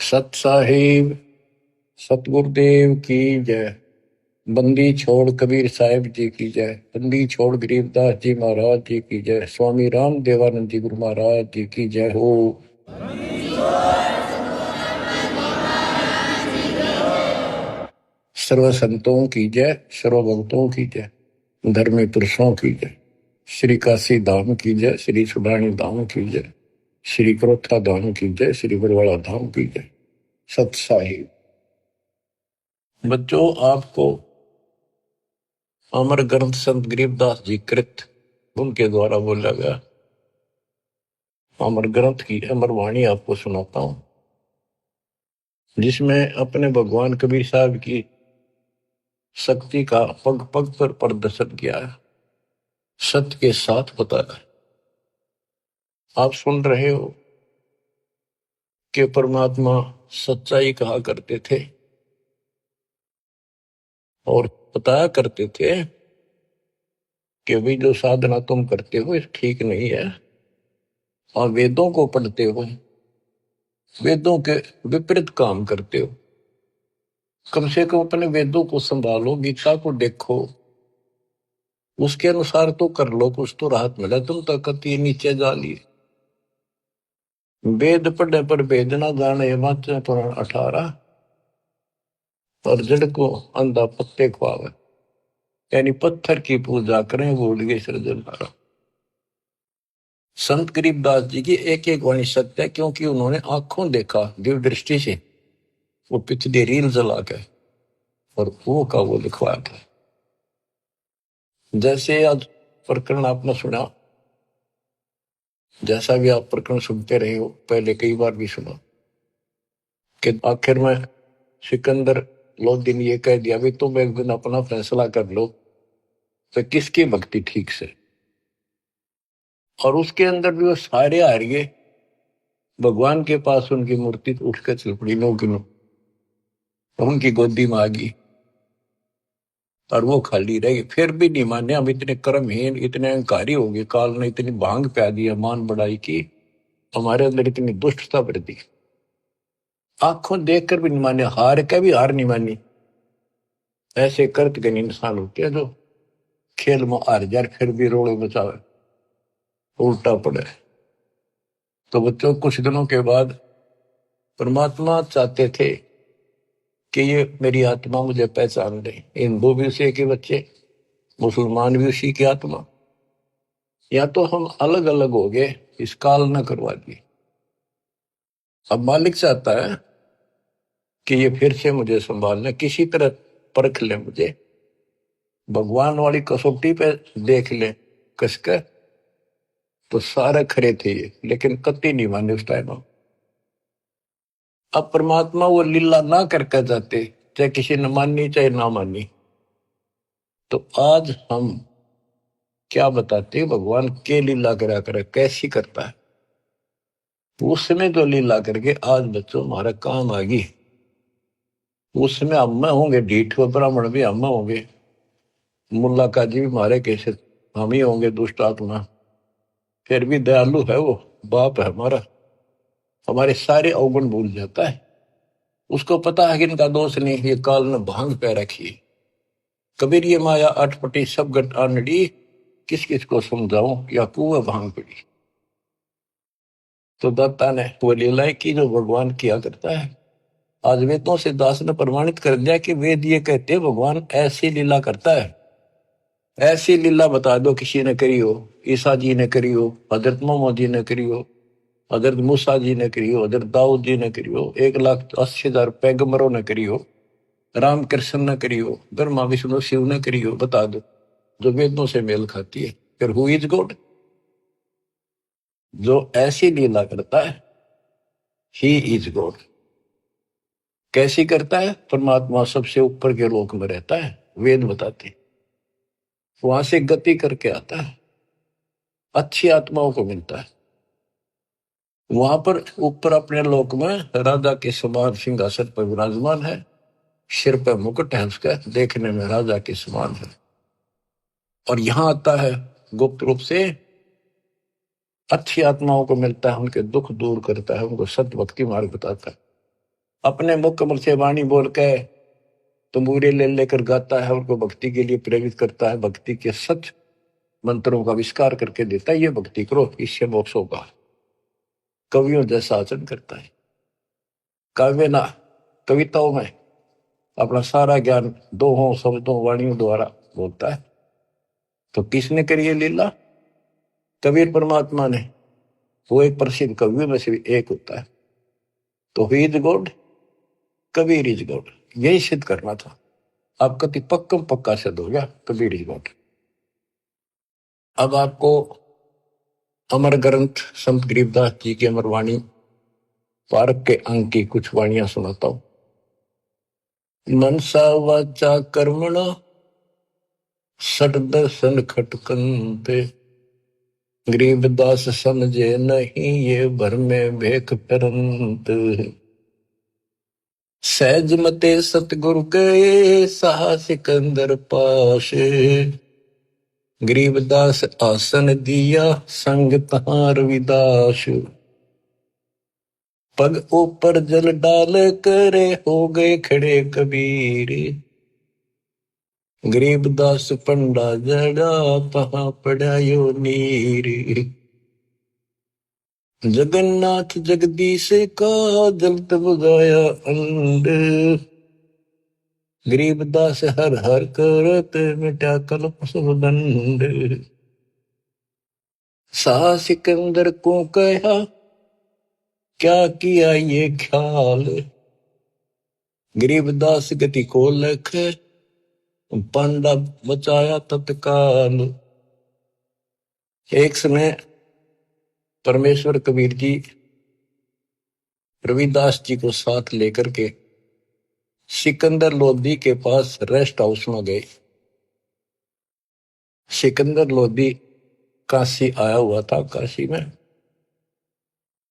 सत साहिब सतगुरुदेव की जय। बंदी छोड़ कबीर साहिब जी की जय। बंदी छोड़ गरीबदास जी महाराज जी की जय। स्वामी राम देवानंद जी गुरु महाराज जी की जय हो। सर्व संतों की जय, सर्व भक्तों की जय, धर्मी पुरुषों की जय। श्री काशी धाम की जय, श्री सुडानी धाम की जय, श्री क्रोथा धाम की जय, श्री बरवाड़ा धाम की जय। सत साहिब बच्चों, आपको अमर ग्रंथ संत गरीबदास जी कृत उनके द्वारा बोला गया अमर ग्रंथ की अमर वाणी आपको सुनाता हूं, जिसमें अपने भगवान कबीर साहब की शक्ति का पग पग पर प्रदर्शन किया है, सत्य के साथ बताया। आप सुन रहे हो कि परमात्मा सच्चाई कहा करते थे और बताया करते थे कि भाई जो साधना तुम करते हो ये ठीक नहीं है, और वेदों को पढ़ते हो, वेदों के विपरीत काम करते हो। कम से कम अपने वेदों को संभालो, गीता को देखो, उसके अनुसार तो कर लो, कुछ तो राहत मिला। तुम तो कति नीचे जा लिए। वेद पढ़ने पर वेद ना जाने, हिमाचल पुराण 18। और जड़ को अंधा पत्ते खुआवे, यानी पत्थर की पूजा करें भूल गए सृजनहारा। संत गरीबदास जी की एक एक वाणी सत्य है, क्योंकि उन्होंने आंखों देखा दिव्य दृष्टि से, वो पिछले रील जला के और वो का वो लिखवाया था। जैसे आज प्रकरण आपने सुना, जैसा भी आप प्रकरण सुनते रहे हो, पहले कई बार भी सुना कि आखिर में सिकंदर लोधी ने ये कह दिया, भी तुम एक दिन अपना फैसला कर लो तो किसकी भक्ति ठीक से। और उसके अंदर भी वो सारे हार गए। भगवान के पास उनकी मूर्ति उठ कर चल पड़ी, नो किनो उनकी गोदी में आ गई और वो खाली रह गई। फिर भी नहीं माने, हम इतने कर्महीन, इतने अहंकारी हो गए, काल ने इतनी भांग प्या दी, मान बढ़ाई की, हमारे अंदर इतनी दुष्टता भर दी। आंखों देखकर भी नहीं माने, हार के भी हार नहीं मानी। ऐसे कर्तज्ञ इंसान होते हैं जो खेल में हार जाए फिर भी रोड़े बचावे, उल्टा पड़े। तो बच्चों, कुछ दिनों के बाद परमात्मा चाहते थे कि ये मेरी आत्मा मुझे पहचान ले। हिंदू भी उसी के बच्चे, मुसलमान भी उसी की आत्मा। या तो हम अलग अलग हो गए, इस काल न करवा दी। अब मालिक चाहता है कि ये फिर से मुझे संभालने, किसी तरह परख ले मुझे, भगवान वाली कसौटी पे देख ले कसकर। तो सारे खरे थे ये, लेकिन कति नहीं माने उस टाइम। अब परमात्मा वो लीला ना करके जाते, चाहे किसी ने मानी चाहे ना मानी। तो आज हम क्या बताते, भगवान के लीला करा करे, कैसी करता है। उसमें जो लीला करके आज बच्चों हमारा काम आ गई, उसमें हम में होंगे ढीठ, ब्राह्मण भी हम में होंगे, मुल्ला काजी भी मारे कैसे हम ही होंगे दुष्ट आत्मा। फिर भी दयालु है वो, बाप है हमारा, हमारे सारे अवगुण भूल जाता है। उसको पता है कि इनका दोष नहीं, ये काल ने भांग पे रखी। कबीर ये माया अटपटी सब गट आनड़ी, किस किस को समझाऊं, या कुआ भांग पड़ी। तो दत्ता ने वो लीलाएं की जो भगवान किया करता है। आज वेदों से दास ने प्रमाणित कर दिया कि वेद ये कहते भगवान ऐसी लीला करता है। ऐसी लीला बता दो किसी ने करी हो, ईसा जी ने करी हो, हजरत मोहम्मद जी ने करी हो, हजरत मूसा जी ने करी हो, हजरत दाऊद जी ने करी हो, 1,80,000 पैगंबरों ने करी हो, राम कृष्ण ने करी हो, ब्रह्मा विष्णु शिव ने करी हो, बता दो जो वेदों से मेल खाती है। फिर हु इज गॉड? जो ऐसी लीला करता है ही इज गॉड। कैसी करता है? परमात्मा सबसे ऊपर के लोक में रहता है, वेद बताते, वहां से गति करके आता है, अच्छी आत्माओं को मिलता है। वहां पर ऊपर अपने लोक में राजा के समान सिंहासन पर विराजमान है, सिर पर मुकुट है उसका, देखने में राजा के समान है। और यहां आता है गुप्त रूप से, अच्छी आत्माओं को मिलता है, उनके दुख दूर करता है, उनको सत्य भक्ति मार्ग बताता है। अपने मुख कमल से वाणी बोल के तंबूरे ले लेकर गाता है, उनको भक्ति के लिए प्रेरित करता है, भक्ति के सच मंत्रों का आविष्कार करके देता है। ये भक्ति करो, इससे मोक्ष होगा। कवियों जैसा आचरण करता है। काव्य ना कविताओं में अपना सारा ज्ञान दोहों शब्दों वाणियों द्वारा बोलता है। तो किसने करी ये लीला? कबीर परमात्मा ने। वो एक प्रसिद्ध कवियों में से भी एक होता है। तो he is God, Kabir is God, यही सिद्ध करना था। आपका पक्कम पक्का सिद्ध हो गया, कबीर इज गॉड। अब आपको अमर ग्रंथ संत गरीबदास जी की अमर वाणी पारक के अंग की कुछ वाणियां सुनाता हूं। मनसा वाचा कर्मणा सट दर्शन खटकंते, गरीबदास समझे नहीं ये भर में भेख फिरंत। सहज मते सतगुरु गए सहा सिकंदर पास, गरीबदास आसन दिया संग तहां रविदास। पग ऊपर जल डाल करे हो गए खड़े कबीर, गरीबदास पंडा जड़ा तहां पड़ा यो नीर। जगन्नाथ जगदीश का जलत बुझाया अंड, गरीबदास हर हर करत मिटा कल्प सब दंड। सा सिकंदर को कहा क्या किया ये ख्याल, गरीबदास गति को लख पंडा बचाया तत्काल। एक समय परमेश्वर कबीर जी रविदास जी को साथ लेकर के सिकंदर लोधी के पास रेस्ट हाउस में गए। सिकंदर लोधी काशी आया हुआ था, काशी में।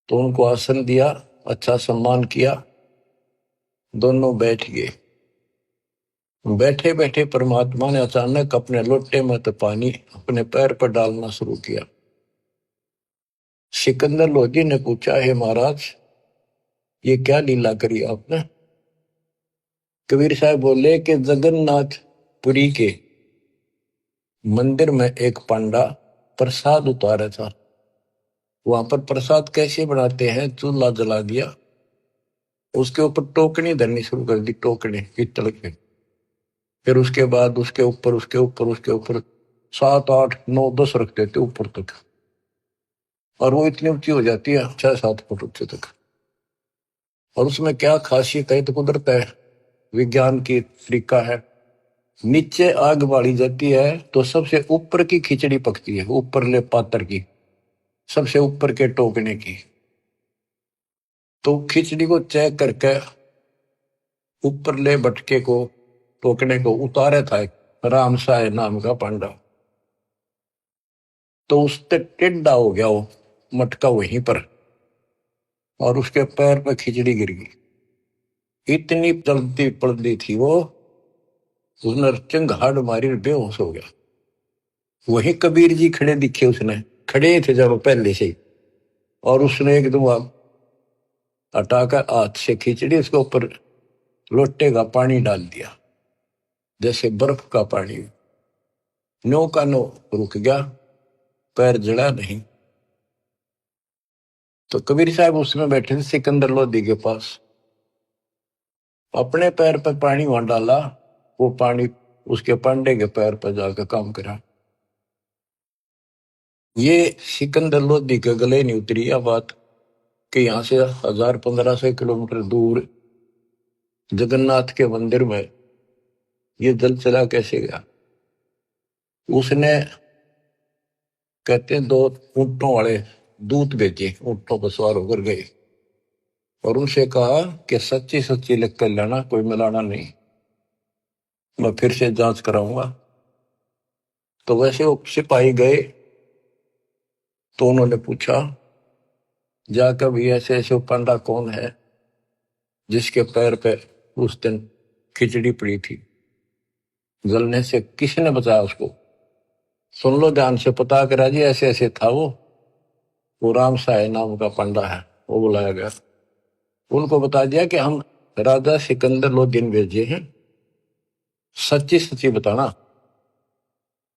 तो उनको आसन दिया, अच्छा सम्मान किया, दोनों बैठ गए। बैठे बैठे परमात्मा ने अचानक अपने लोटे में तो पानी अपने पैर पर डालना शुरू किया। सिकंदर लोधी ने पूछा, हे महाराज ये क्या लीला करी आपने? कबीर साहब बोले कि जगन्नाथपुरी के मंदिर में एक पंडा प्रसाद उतारा था। वहां पर प्रसाद कैसे बनाते हैं, चूल्हा जला दिया, उसके ऊपर टोकनी धरनी शुरू कर दी, टोकनी पीतल के। फिर उसके बाद उसके ऊपर 7 8 9 10 रख देते ऊपर तक, और वो इतनी ऊंची हो जाती है 6 7 फुट ऊंचे तक। और उसमें क्या खासियत है, तो कुदरत है, विज्ञान की तरीका है। नीचे आग बाली जाती है तो सबसे ऊपर की खिचड़ी पकती है, ऊपर ले पात्र की, सबसे ऊपर के टोकने की। तो खिचड़ी को चेक करके ऊपर ले बटके को, टोकने को उतारे था एक राम साय नाम का पांडा। तो उससे टेढ़ा हो गया वो मटका वहीं पर, और उसके पैर पर खिचड़ी गिर गई। इतनी जल्दी पड़ती थी वो, उसने चिंगाड़ मारी, बेहोश हो गया। वही कबीर जी खड़े दिखे, उसने खड़े थे जब पहले से ही, और उसने एकदम हटाकर हाथ से खिचड़ी उसके ऊपर लोटे का पानी डाल दिया, जैसे बर्फ का पानी। नो का नो रुक गया, पैर जड़ा नहीं। तो कबीर साहब उसमें बैठे थे सिकंदर लोधी के पास, अपने पैर पर पानी वहां डाला, वो पानी उसके पांडे के पैर पर जाकर काम करा। ये सिकंदर लोधी के गले नहीं उतरी यह बात कि यहां से 1000-1500 किलोमीटर दूर जगन्नाथ के मंदिर में ये जल चला कैसे गया। उसने कहते हैं 2 ऊंटों वाले दूत भेजे, ऊंटों पर सवार होकर गए और उनसे कहा कि सच्ची सच्ची लिख कर लाना, कोई मिलाना नहीं, मैं फिर से जांच कराऊंगा। तो वैसे वो सिपाही गए, तो उन्होंने पूछा जाकर भी ऐसे ऐसे पंडा कौन है जिसके पैर पे उस दिन खिचड़ी पड़ी थी, जलने से किसने बचाया उसको? सुन लो ध्यान से, पता करा जी ऐसे ऐसे था वो राम साय नाम का पंडा है। वो बुलाया गया, उनको बता दिया कि हम राजा सिकंदर लोदीन भेजे हैं, सच्ची सच्ची बताना,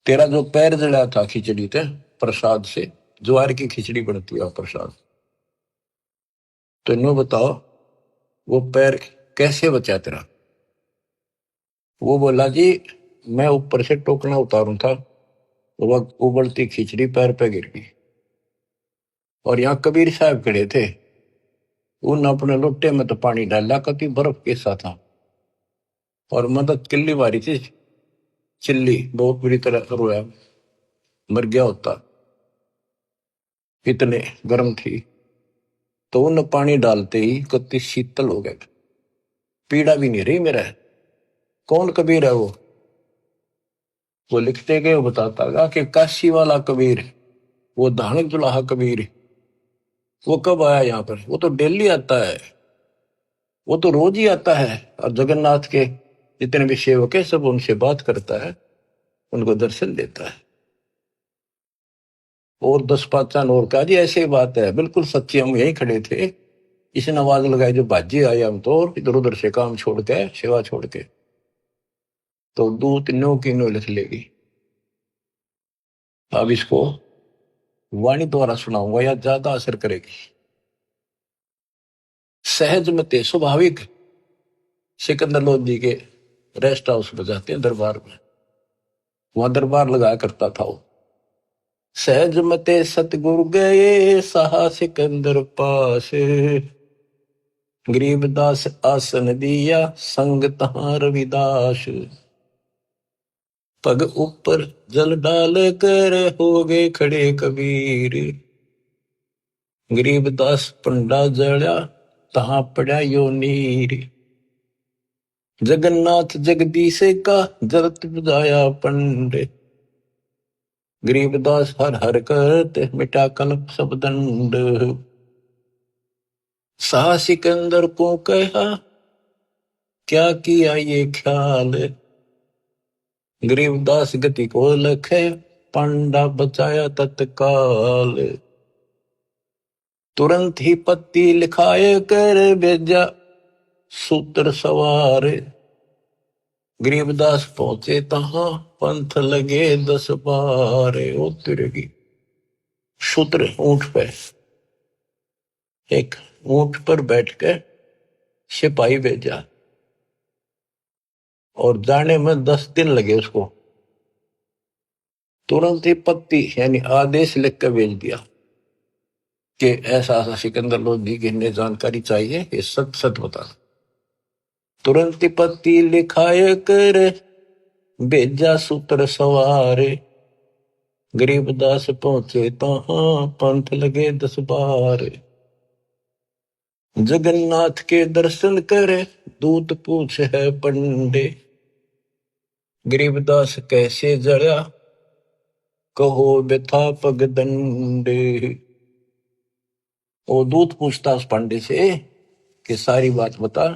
तेरा जो पैर जला था खिचड़ी थे प्रसाद से, ज्वार की खिचड़ी बनती है प्रसाद, तो इन्हों बताओ वो पैर कैसे बचा तेरा। वो बोला जी मैं ऊपर से टोकना उतारू था, वो उबलती खिचड़ी पैर पे गिर गई, और यहाँ कबीर साहब खड़े थे, उन अपने लोटे में तो पानी डाला, कति बर्फ के साथ था, और मदद किल्ली मारी थी, चिल्ली बहुत बुरी तरह रोया, मर गया होता, इतने गर्म थी। तो उन पानी डालते ही कति शीतल हो गए, पीड़ा भी नहीं रही मेरा। कौन कबीर है वो लिखते गए, वो बताता गा कि काशी वाला कबीर, वो धानक जुलाहा कबीर, वो कब आया यहाँ पर, वो तो डेली आता है, वो तो रोज ही आता है, और जगन्नाथ के जितने भी सेवक है सब उनसे बात करता है, उनको दर्शन देता है। और 10 5 और का जी ऐसी बात है, बिल्कुल सच्ची, हम यहीं खड़े थे, इसने आवाज लगाई जो बाजी आए, हम तो इधर उधर से काम छोड़ के सेवा छोड़ के, तो दूत नो की नो लिख लेगी। अब इसको वाणी द्वारा सुनाऊंगा या ज्यादा असर करेगी। सहज मते स्वाभाविक सिकंदर लोधी के रेस्ट हाउस में जाते हैं, दरबार में, वहां दरबार लगाया करता था वो। सहज मते सतगुरु गए सहा सिकंदर पास, गरीबदास आसन दिया संग तहां रविदास, पग ऊपर जल डाल कर हो गए खड़े कबीर, गरीबदास पंडा जड़ा तहां पड़ा यो नीर, जगन्नाथ जगदीश का जरत बुझाया पंडे, गरीबदास हर हर करते मिटा कल्प सब दंड, सा सिकंदर को कहा क्या किया ये ख्याल, गरीबदास गति को लखे पंडा बचाया तत्काल, तुरंत ही पत्ती लिखाए कर भेजा सूत्र सवार, गरीबदास पहुंचे तहां पंथ लगे 10 12, ओ तिरगी सूत्र ऊंट पे, एक ऊंट पर बैठकर सिपाही भेजा, और जाने में 10 दिन लगे उसको, तुरंत ही पत्ती यानी आदेश लिख कर भेज दिया कि ऐसा ऐसा सिकंदर लोधी की इन्हें जानकारी चाहिए, ये सच सच बता। तुरंत ही पत्ती लिखाए कर भेजा सूत्र सवार, गरीबदास पहुंचे तहां पंथ लगे 10 12, जगन्नाथ के दर्शन करे दूत पूछ है पंडे, गरीबदास कैसे जड़ा कहो व्यथा पग दंडे। वो दूत पूछता उस पंडे से कि सारी बात बता,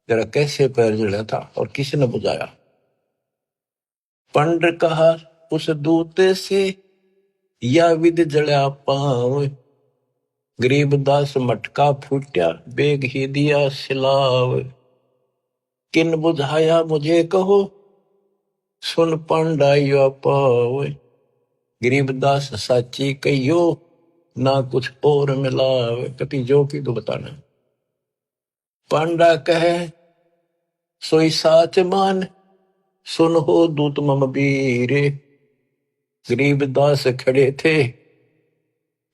जरा कैसे पैर जड़ा था और किसने बुझाया। पंड कहा उस दूत से या विद जड़ा पाव, गरीबदास मटका फूट्या बेग ही दिया सिलाव, किन बुझाया मुझे कहो सुन पंडाइया पाव, गरीबदास साची कहियो ना कुछ और मिलाव, कति जो की तो बताना। पांडा कहे सोई साच मान सुन हो दूत मम वीरे, गरीबदास खड़े थे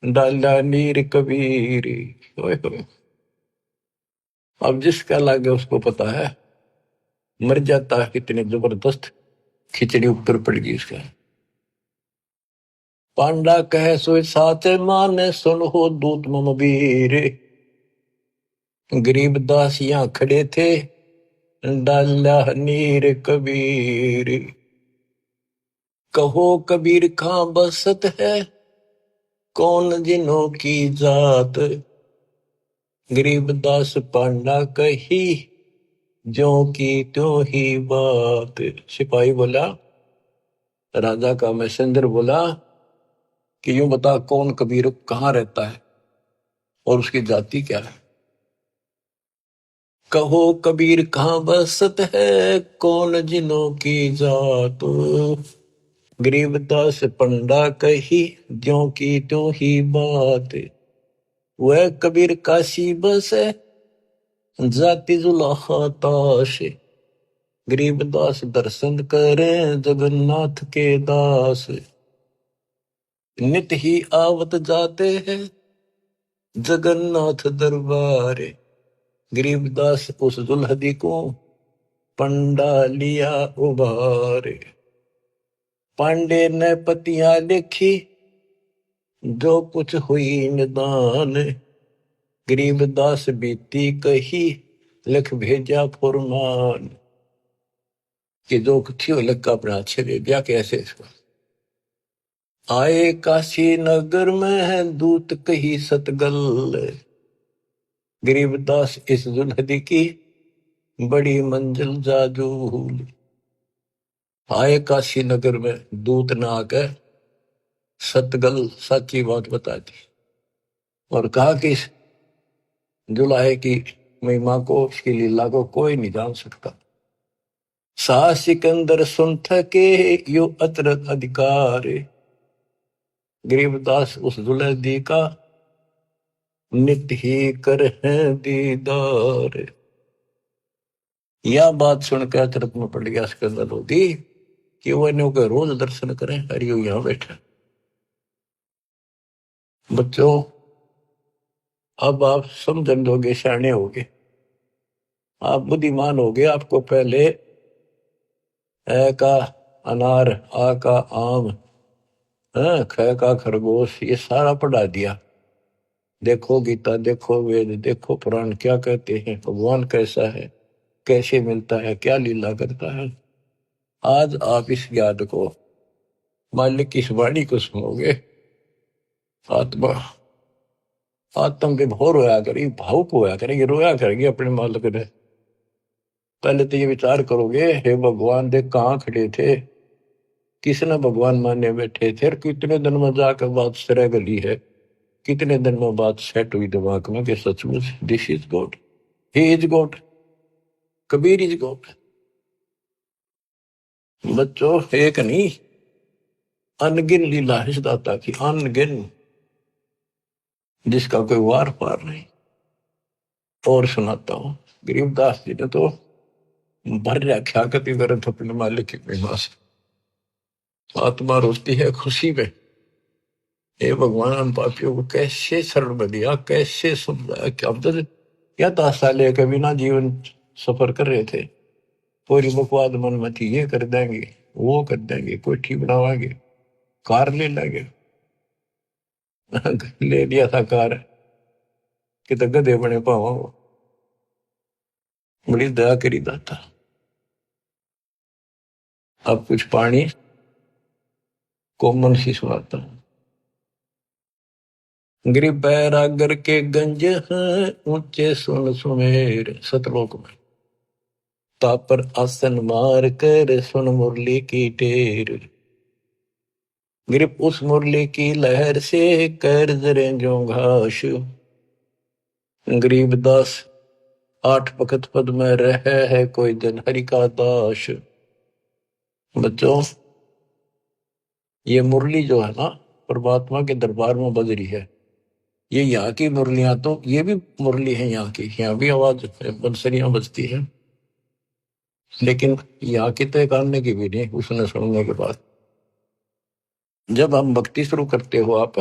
डाला नीर कबीर। अब जिसका लागे उसको पता है, मर जाता है कितनी जबरदस्त खिचड़ी ऊपर पड़ गई उसका। पांडा कहे सोई साच मान सुन हो दूत मम वीरे, गरीबदास यहाँ खड़े थे डाला नीर कबीर, कहो कबीर कहां बसत है कौन जिनों की जात, गरीबदास पांडा कही जो की त्यों ही बात। सिपाही बोला, राजा का मैसेंजर बोला कि यूं बता कौन कबीर कहाँ रहता है और उसकी जाति क्या है। कहो कबीर कहाँ बसत है, कौन जिनों की जात। गरीबदास पंडा कही, ज्यों की त्यों ही बात। वह कबीर काशी बसे, जाति जुलाहा ताश। गरीबदास दर्शन करें, जगन्नाथ के दास। नित ही आवत जाते हैं, जगन्नाथ दरबार। गरीबदास उस दुल्हदी को, पंडा लिया उबार। पांडे ने पतियां लिखी, जो कुछ हुई निदान। गरीबदास बीती कही, लिख भेजा फुरमान। कि जो कुछ थी लिख का अपना अच्छे दे दिया। कैसे इसको आए काशी नगर में, दूत कही सतगल। गरीबदास इस दुल्हदी की, बड़ी मंजिल जाजूल। आए काशी नगर में, दूत ने आकर सतगल सच्ची बात बता दी और कहा कि इस जुलाहे की महिमा को, उसकी लीला को कोई नहीं जान सकता। सा सिकंदर सुन थके, यो अतर अधिकार। गरीबदास उस दुल्हदी का, नित ही कर है दीदार। यह बात सुनकर अचरज में पड़ गया सिकंदर लोधी कि वो इन्हों के रोज दर्शन करें। हरियो यहां बैठा। बच्चों अब आप समझन दोगे, शाणे होगे, आप बुद्धिमान होगे। आपको पहले ए का अनार, आ का आम, ख का खरगोश, ये सारा पढ़ा दिया। देखो गीता, देखो वेद, देखो पुराण क्या कहते हैं, भगवान कैसा है, कैसे मिलता है, क्या लीला करता है। आज आप इस ज्ञान को, मालिक की इस वाणी को सुनोगे, आत्मा आत्म विभोर होया करेगी, भावुक होया करेगी, रोया करेगी अपने मालिक ने। पहले तो ये विचार करोगे, हे भगवान देख कहाँ खड़े थे, किसने भगवान माने बैठे थे, और कितने दिन में जाकर बात सरे गली है, कितने दिन में बात सेट हुई दिमाग में कि सचमुच this is God, he is God, Kabir is God. बच्चों एक नहीं, अनगिन लीला है इस दाता की, अनगिन, जिसका कोई वार पार नहीं। और सुनाता हूं, गरीबदास जी ने तो भर रखा कति वरत अपने मालिक की महिमा से। आत्मा रोती है खुशी में, हे भगवान पापियों को कैसे शरण में दिया, कैसे समझाया। क्या अब तो क्या ताशा लेकर बिना जीवन सफर कर रहे थे, पूरी बकवाद मन में थी, ये कर देंगे, वो कर देंगे, कोठी बनावांगे, कार ले लेंगे। ले लिया था कार कि तो गधे बने पावा। बड़ी दया करी दाता। अब कुछ पानी कोमल सी सुनाता हूं। गरीब बैरागर के गंज हैं, ऊंचे सुन सुमेर, सतलोक में तापर आसन मार कर, सुन मुरली की टेर। गिरप उस मुरली की लहर से, कर जरे जो घास। गरीबदास आठ पकत पद में रह है, कोई दिन हरि का दास। बच्चों ये मुरली जो है ना, परमात्मा के दरबार में बज रही है। ये यहाँ की मुरलियां, तो ये भी मुरली है यहाँ की, यहाँ भी आवाज बंसरियां बजती है, लेकिन यहाँ की तो एक आने की भी नहीं। उसने सुनने के बाद जब हम भक्ति शुरू करते हो आप,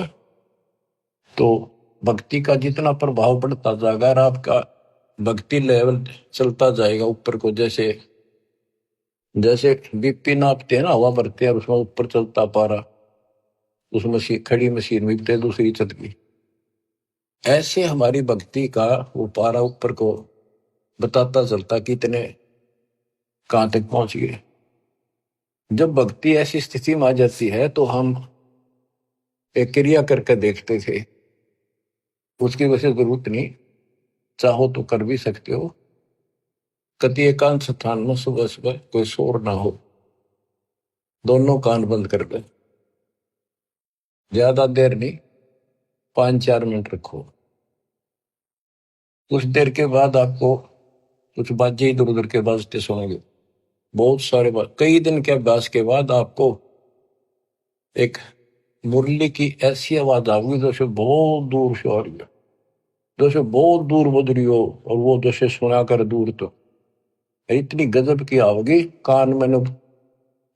तो भक्ति का जितना प्रभाव बढ़ता जाएगा और आपका भक्ति लेवल चलता जाएगा ऊपर को। जैसे जैसे बीपी नापते हैं ना, हवा भरते हैं, उसमें ऊपर चलता पारा, उस मशीन, खड़ी मशीन में दूसरी चल गई। ऐसे हमारी भक्ति का वो पारा ऊपर को बताता चलता कितने कहां तक पहुंच गए। जब भक्ति ऐसी स्थिति में आ जाती है, तो हम एक क्रिया करके देखते थे, उसकी वजह जरूरत नहीं, चाहो तो कर भी सकते हो। कति एकांत स्थान में सुबह सुबह कोई शोर ना हो, दोनों कान बंद कर दे, ज्यादा देर नहीं, 5-4 मिनट रखो। कुछ देर के बाद आपको कुछ बाजे इधर उधर के बाजते सुनेंगे, बहुत सारे कई दिन के अभ्यास के बाद आपको एक मुरली की ऐसी आवाज आएगी जैसे बहुत दूर से आ रही है, जैसे बहुत दूर बज रही हो, और वो जैसे सुना कर दूर तो इतनी गजब की आवेगी, कान में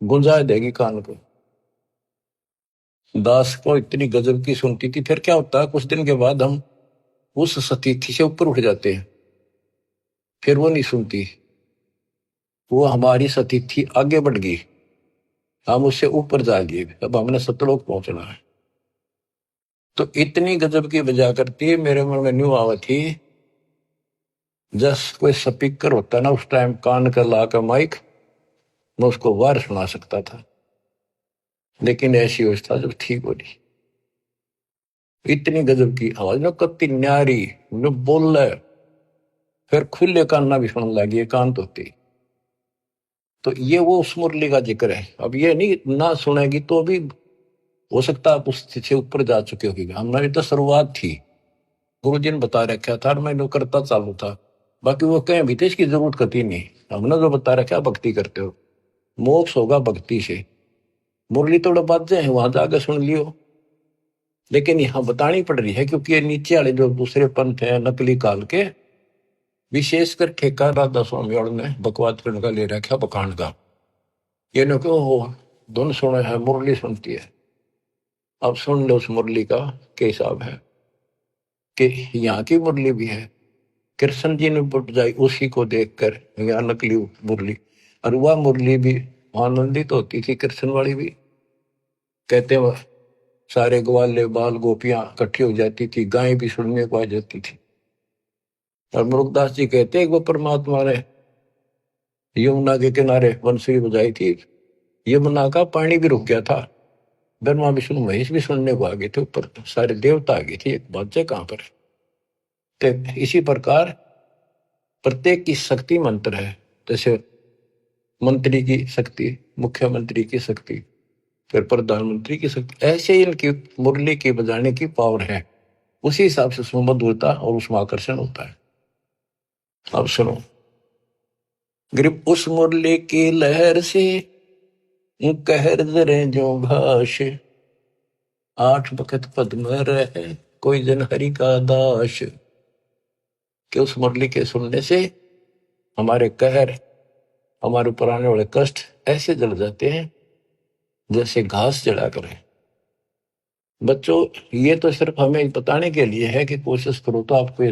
गुंजा देगी कान को। दास को इतनी गजब की सुनती थी। फिर क्या होता है, कुछ दिन के बाद हम उस सतीथी से ऊपर उठ जाते हैं, फिर वो नहीं सुनती, वो हमारी सतीथी आगे बढ़ गई, हम उससे ऊपर जा गए, अब हमने सतलोक पहुंचना है। तो इतनी गजब की बजा करती है, मेरे मन में न्यू आवा थी जस कोई स्पीकर होता ना उस टाइम कान कर ला कर माइक, मैं उसको वार सुना सकता था, लेकिन ऐसी अवस्था जब ठीक हो रही, इतनी गजब की आवाज ना, कत्ती न्यारी न बोल, फिर खुले कान ना भी सुनने लगी, कान तो होती। तो ये वो उस मुरली का जिक्र है। अब ये नहीं ना सुनेगी तो भी हो सकता है आप उस से ऊपर जा चुके होगी, हमारी तो शुरुआत थी, गुरु जी ने बता रखा था, मैं करता चालू था, बाकी वो कहें भी थे इसकी जरूरत कती नहीं, हमने जो बता रखा भक्ति करते हो, मोक्ष होगा भक्ति से, मुरली थोड़ा बाजे हैं वहां जाकर सुन लियो, लेकिन यहाँ बतानी पड़ रही है क्योंकि ये नीचे वाले जो दूसरे पंथ है नकली काल के, विशेषकर ठेका राधा स्वामी और ने बकवाद करने का ले रखा बकांड का, ये न क्यों धुन सुने है मुरली सुनती है। अब सुन लो उस मुरली का क्या हिसाब है, कि यहाँ की मुरली भी है, कृष्ण जी ने बुझाई उसी को देखकर, यहाँ नकली मुरली, और वह मुरली भी आनंदित होती थी, कृष्ण वाली भी, कहते वह सारे ग्वाले बाल गोपियां इकट्ठी हो जाती थी, गाय भी सुनने को आ जाती थी। और मुरुगदास जी कहते हैं वो परमात्मा ने यमुना के किनारे बंसुरी बजाई थी, यमुना का पानी भी रुक गया था, ब्रह्मा विष्णु महेश भी सुनने को आ गए थे, ऊपर सारे देवता आ गए थे, एक बात कहां पर। तो इसी प्रकार प्रत्येक की शक्ति मंत्र है, जैसे मंत्री की शक्ति, मुख्यमंत्री की शक्ति, फिर प्रधानमंत्री की शक्ति, ऐसे ही इनकी मुरली की बजाने की पावर है, उसी हिसाब से उसमें मधुरता और उसमें आकर्षण होता है। अब सुनो, ग्रिप उस मुरली की लहर से कहर जरे जो घास, आठ बखत पद्म रहे कोई जन हरि का दास, कि उस मुरली के सुनने से हमारे कहर, हमारे ऊपर आने वाले कष्ट ऐसे जल जाते हैं जैसे घास जला करे। बच्चों, ये तो सिर्फ हमें बताने के लिए है कि कोशिश करो तो आपको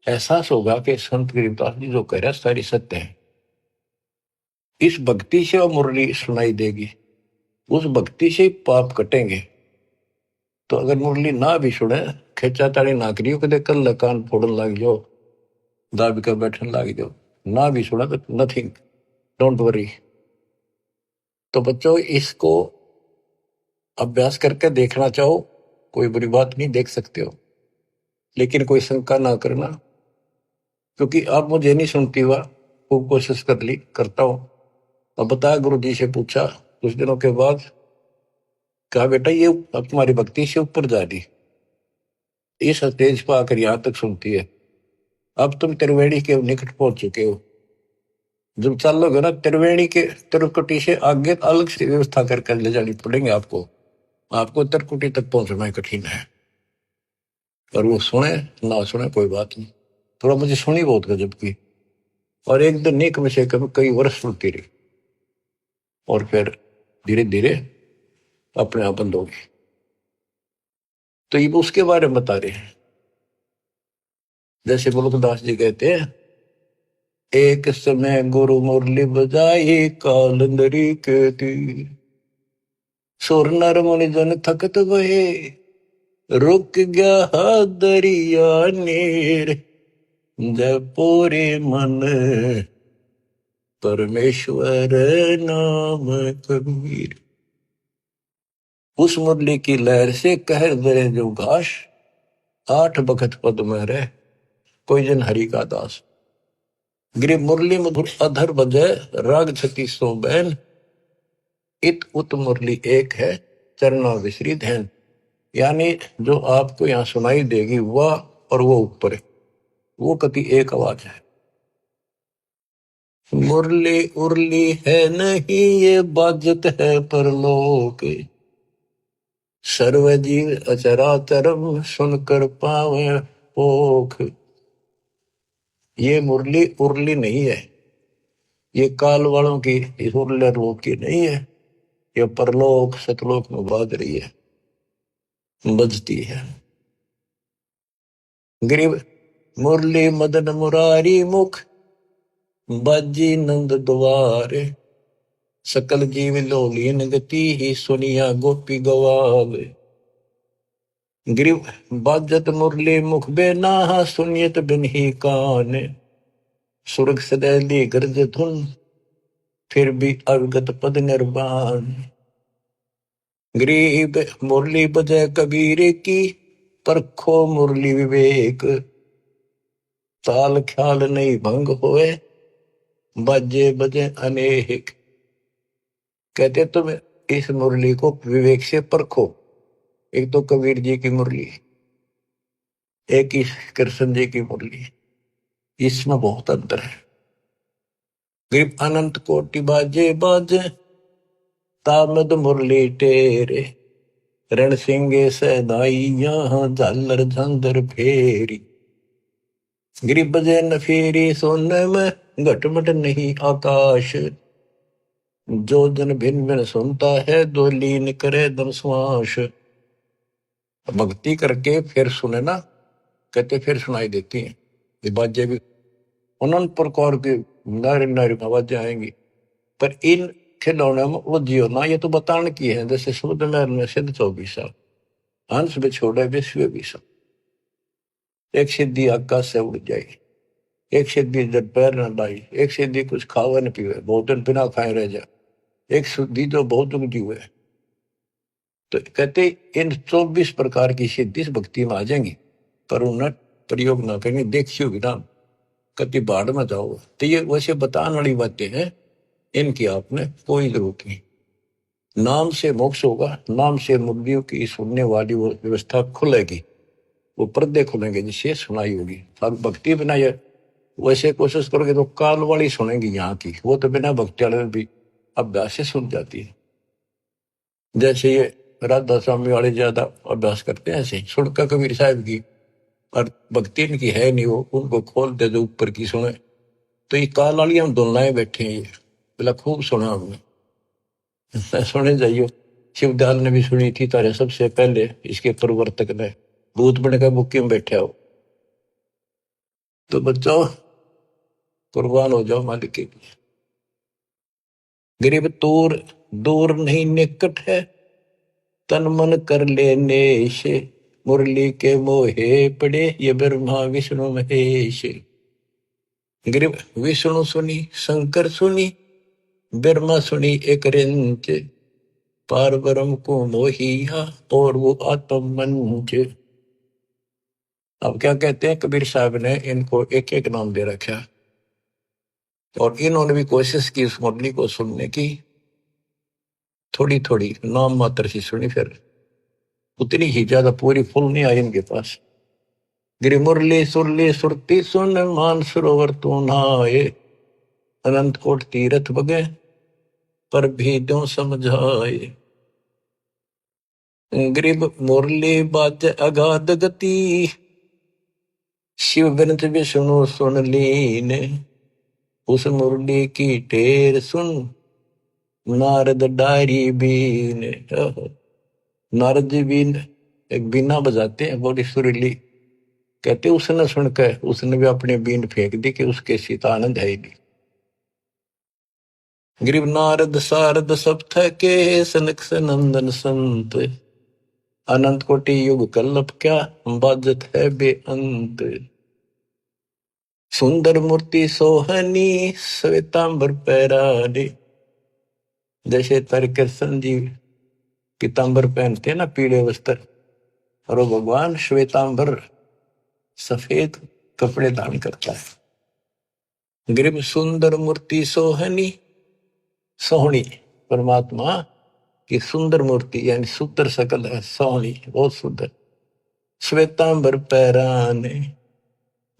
एहसास होगा कि संत गरीबदास जी जो कह रहे हैं सारी सत्य है। इस भक्ति से वो मुरली सुनाई देगी, उस भक्ति से पाप कटेंगे। तो अगर मुरली ना भी सुने, खेचा ताड़ी ना करियो, कदे कल कान फोड़न लग जाओ, दाबी कर बैठने लग जाओ, ना भी सुना तो नथिंग, डोंट वरी। तो बच्चों, इसको अभ्यास करके देखना चाहो, कोई बुरी बात नहीं, देख सकते हो, लेकिन कोई शंका ना करना, क्योंकि अब मुझे नहीं सुनती हुआ, खूब कोशिश कर ली, करता हूं। अब बताया, गुरु जी से पूछा कुछ दिनों के बाद, कहा बेटा ये अब तुम्हारी भक्ति से ऊपर जा रही, इस स्टेज पर आकर यहां तक सुनती है, अब तुम त्रिवेणी के निकट पहुंच चुके हो, जब चलोगे ना त्रिवेणी के त्रिकुटी से आगे अलग से व्यवस्था करके ले जानी पड़ेंगे आपको, आपको त्रिकुटी तक पहुंचना कठिन है। और वो सुने ना सुने कोई बात नहीं, थोड़ा मुझे सुनी बहुत गजब की, और एक दिन नहीं कम से कम कई वर्ष सुनती रही, और फिर धीरे धीरे अपने आप बंद होगी। तो ये उसके बारे में बता रहे हैं, जैसे मुल्कदास जी कहते हैं, एक समय गुरु मुरली बजाई कालंदरी के तीर, सुर नर मुनि जन थकत भये, रुक गया दरिया नीर, जपूरे मन परमेश्वर नाम कबीर। उस मुरली की लहर से कहर दरे जो घास, आठ बखत पद में रह कोई जन हरि का दास। गिरि मुरली मधुर अधर बजे राग छती सो बैन, इत उत मुरली एक है चरणा विसरी धैन। यानी जो आपको यहाँ सुनाई देगी वह और वो ऊपर है, वो कति एक आवाज है। मुरली उरली है नहीं ये बाजत है परलोक, सर्वजीव अचराचरम सुनकर पावे पोख। ये मुरली उरली नहीं है, ये काल वालों की इस उरले रूप की नहीं है, ये परलोक सतलोक में बाज रही है, बजती है। गरीब मुरली मदन मुरारी मुख, बाजी नंद द्वारे, सकल जीव लोलीन गति ही सुनिया गोपी गवावे। गरीब बाजत मुरली मुख बेना सुनियत बिन ही कान, सुरग सदैली गर्ज धुन फिर भी अवगत पद निर्वाण। गरीब मुरली बजय कबीर की, परखो मुरली विवेक, ताल ख्याल नहीं भंग होए बाजे बजे अनेक। कहते तुम इस मुरली को विवेक से परखो। एक तो कबीर जी की मुरली, एक ही कृष्ण जी की मुरली, इसमें बहुत अंतर है। गरीब अनंत कोटि बाजे बाजे, तामद मुरली टेरे, रण सिंगे सदाइया झालर झंझर फेरी। गरीब बजे न फेरी सोने में घटमट नहीं आकाश, जो जन भिन्न भिन्न सुनता है दो लीन करे दम श्वास। भक्ति करके फिर सुने ना, कहते फिर सुनाई देती हैं ये बाजें भी, अनंत प्रकार की नारी नारी आवाजें आएंगी। पर इन खिलौने में वो जियो ना, ये तो बताने की है। जैसे शुद्ध महर में सिद्ध 24 हंस में छोड़े विश्व विषा, एक सिद्धि आकाश से उड़ जाए, एक सिद्धि जब पैर न लाई, एक सिद्धि कुछ खावे न पीवे बहुत दिन बिना खाए रह जाए, एक सिद्धि जो बहुत जीवे। तो कहते इन 24 प्रकार की सिद्धि भक्ति में आ जाएंगी, पर उन्हें प्रयोग ना करेंगे, देखी होगी ना कति बाढ़ में जाओ। तो ये वैसे बताने वाली बातें हैं, इनकी आपने कोई जरूरत नहीं। नाम से मोक्ष होगा, नाम से मुक्तियों की सुनने वाली वो व्यवस्था खुलेगी, वो पर्दे खुलेंगे जिससे सुनाई होगी। अब भक्ति बिना ये वैसे कोशिश करोगे तो काल वाली सुनेंगी यहाँ की, वो तो बिना भक्ति वाले भी अभ्यास से सुन जाती है। जैसे ये राधा स्वामी वाले ज्यादा अभ्यास करते हैं, ऐसे सुनकर कबीर साहब की, और भक्ति इनकी है नहीं, वो उनको खोल दे जो ऊपर की सुने। तो ये काल वाली हम दोनों बैठे हैं, ये बोला खूब सुना हमने। सुने जाइयो, शिवदयाल ने भी सुनी थी तारे सबसे पहले, इसके प्रवर्तक ने भूत बन के बुक्की में बैठे हो। तो बच्चों कुर्बान हो जाओ मालिक के लिए। गरीब दूर दूर नहीं निकट है, तन मन कर लेने से, मुरली के मोहे पड़े ये ब्रह्मा विष्णु महेश। गरीब विष्णु सुनी शंकर सुनी, ब्रह्मा सुनी एक रिंच, पार ब्रह्म को मोहिया और वो आत्म मंच। अब क्या कहते हैं कबीर साहब ने इनको एक एक नाम दे रखा, और इन्होंने भी कोशिश की उस मुरली को सुनने की, थोड़ी थोड़ी नाम मात्र से सुनी, फिर उतनी ही ज्यादा पूरी फुल नहीं आई इनके पास। गिरी मुरली सुरली सुरती सुन, मान सरोवर तू नहाए, अनंत कोट तीरथ बगे पर भी दो समझाए। गरीब मुरली बाज अगाध गति, शिव बिरंत विष्णु सुन लीन, उस मुरली की टेर सुन नारद डारी बीन। नारद जी बीन एक बीना बजाते हैं बड़ी सुरीली, कहते उसने सुनकर उसने भी अपने बीन फेंक दी कि उसके सीता आनंद है ही नहीं। गरीब नारद सारद सब थके, सनक सनंदन संत, अनंत कोटि युग कल्लप क्या बाजत है बेअंत। सुंदर मूर्ति सोहनी श्वेतांबर पैरारी, जैसे तारे कृष्ण जी पीतांबर पहनते हैं ना पीले वस्त्र, और वो भगवान श्वेतांबर सफेद कपड़े धारण करता है। गरीब सुंदर मूर्ति सोहनी, सोहनी परमात्मा की सुंदर मूर्ति यानी सुंदर सकल है, सोहनी बहुत सुंदर। श्वेतांबर पैराने,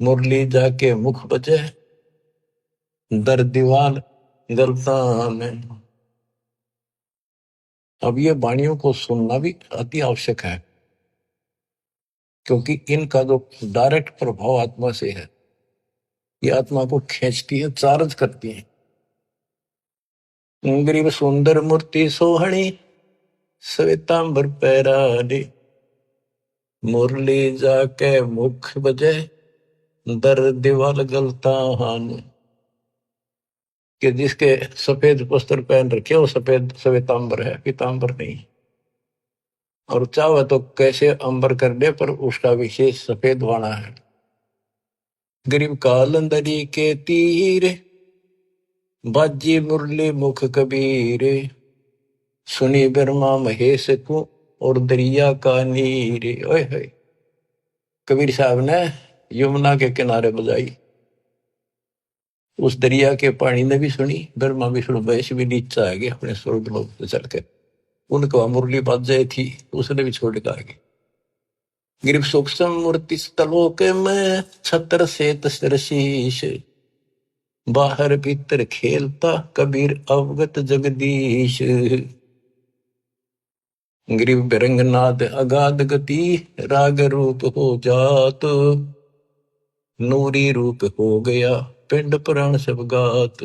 मुरली जाके मुख बजे, दर दीवार गलता में। अब ये वाणियों को सुनना भी अति आवश्यक है, क्योंकि इनका जो डायरेक्ट प्रभाव आत्मा से है, ये आत्मा को खींचती है, चार्ज करती है। गरीब सुंदर मूर्ति सोहणी, श्वेतांबर पैरानी, मुरली जाके मुख बजे, दर दीवार गलता हान। कि जिसके सफेद वस्त्र पहन रखे वो सफेद श्वेतांबर है, पीतांबर नहीं। और चाहे तो कैसे अंबर कर दे, पर उसका विशेष सफेद वाणा है। गरीब कालंदरी के तीर, बाजी मुरली मुख कबीर, सुनी ब्रह्मा महेश को, और दरिया का नीर। ओए होए, कबीर साहब ने यमुना के किनारे बजाई, उस दरिया के पानी ने भी सुनी, ब्रह्मा विष्णु महेश भी नीचे आ गए अपने स्वर्ग लोक से चलकर। उनको मुरली बाज जाए थी, उसने भी छोड़ के आगे। गिरिव सूक्ष्म मूर्ति स्थलोक में, छत्र से तस्र शीश, बाहर भीतर खेलता कबीर अवगत जगदीश। गिरिव बिरंगनाद अगाध गति, राग रूप हो जात, नूरी रूप हो गया पिंड पुराण सब गात।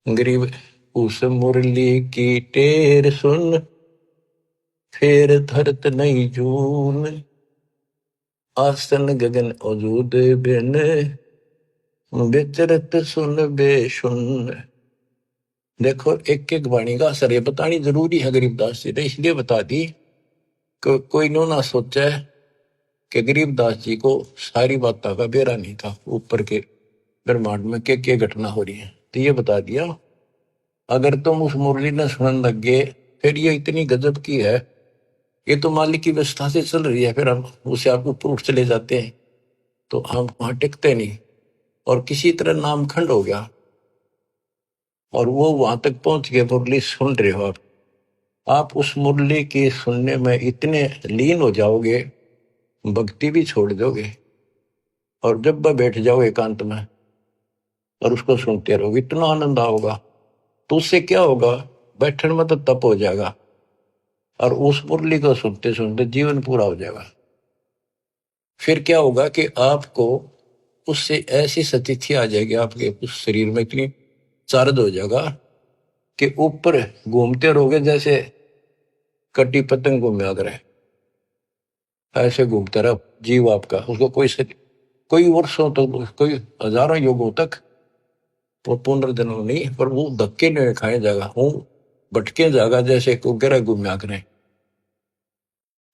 गिरिव उस मुरली की टेर सुन, फेर धरत नहीं जून, आसन गगन अजूद बिन, विचरत सुन बेसुन। देखो एक एक वाणी का असर ये बतानी जरूरी है गरीबदास जी ने, इसलिए बता दी कि कोई नो ना सोचा कि गरीबदास जी को सारी बातों का बेरा नहीं था, ऊपर के ब्रह्मांड में क्या घटना हो रही है। तो ये बता दिया, अगर तुम उस मुरली ने सुनने लग गए, फिर ये इतनी गजब की है, ये तो मालिक की व्यवस्था से चल रही है, फिर हम उसे आप ऊपर उठ चले जाते हैं तो हम वहां टिकते नहीं, और किसी तरह नामखंड हो गया और वो वहां तक पहुंच गए। मुरली सुन रहे हो आप उस मुरली की सुनने में इतने लीन हो जाओगे, भक्ति भी छोड़ दोगे, और जब वह बैठ जाओ एकांत में और उसको सुनते रहो, इतना आनंद आओगा। तो उससे क्या होगा, बैठने में तो तप हो जाएगा, और उस मुरली को सुनते सुनते जीवन पूरा हो जाएगा। फिर क्या होगा कि आपको उससे ऐसी स्थिति आ जाएगी, आपके उस शरीर में इतनी चार्ज हो जाएगा कि ऊपर घूमते रहोगे जैसे कटी पतंग घूमे अगर है, ऐसे घूमता रहा जीव आपका। उसको कोई वर्षों तक, कोई हजारों युगों तक वो पुनर्जन्म नहीं, पर वो धक्के नहीं खाए जाएगा, वो भटके जाएगा जैसे को गिरा घूमया करें,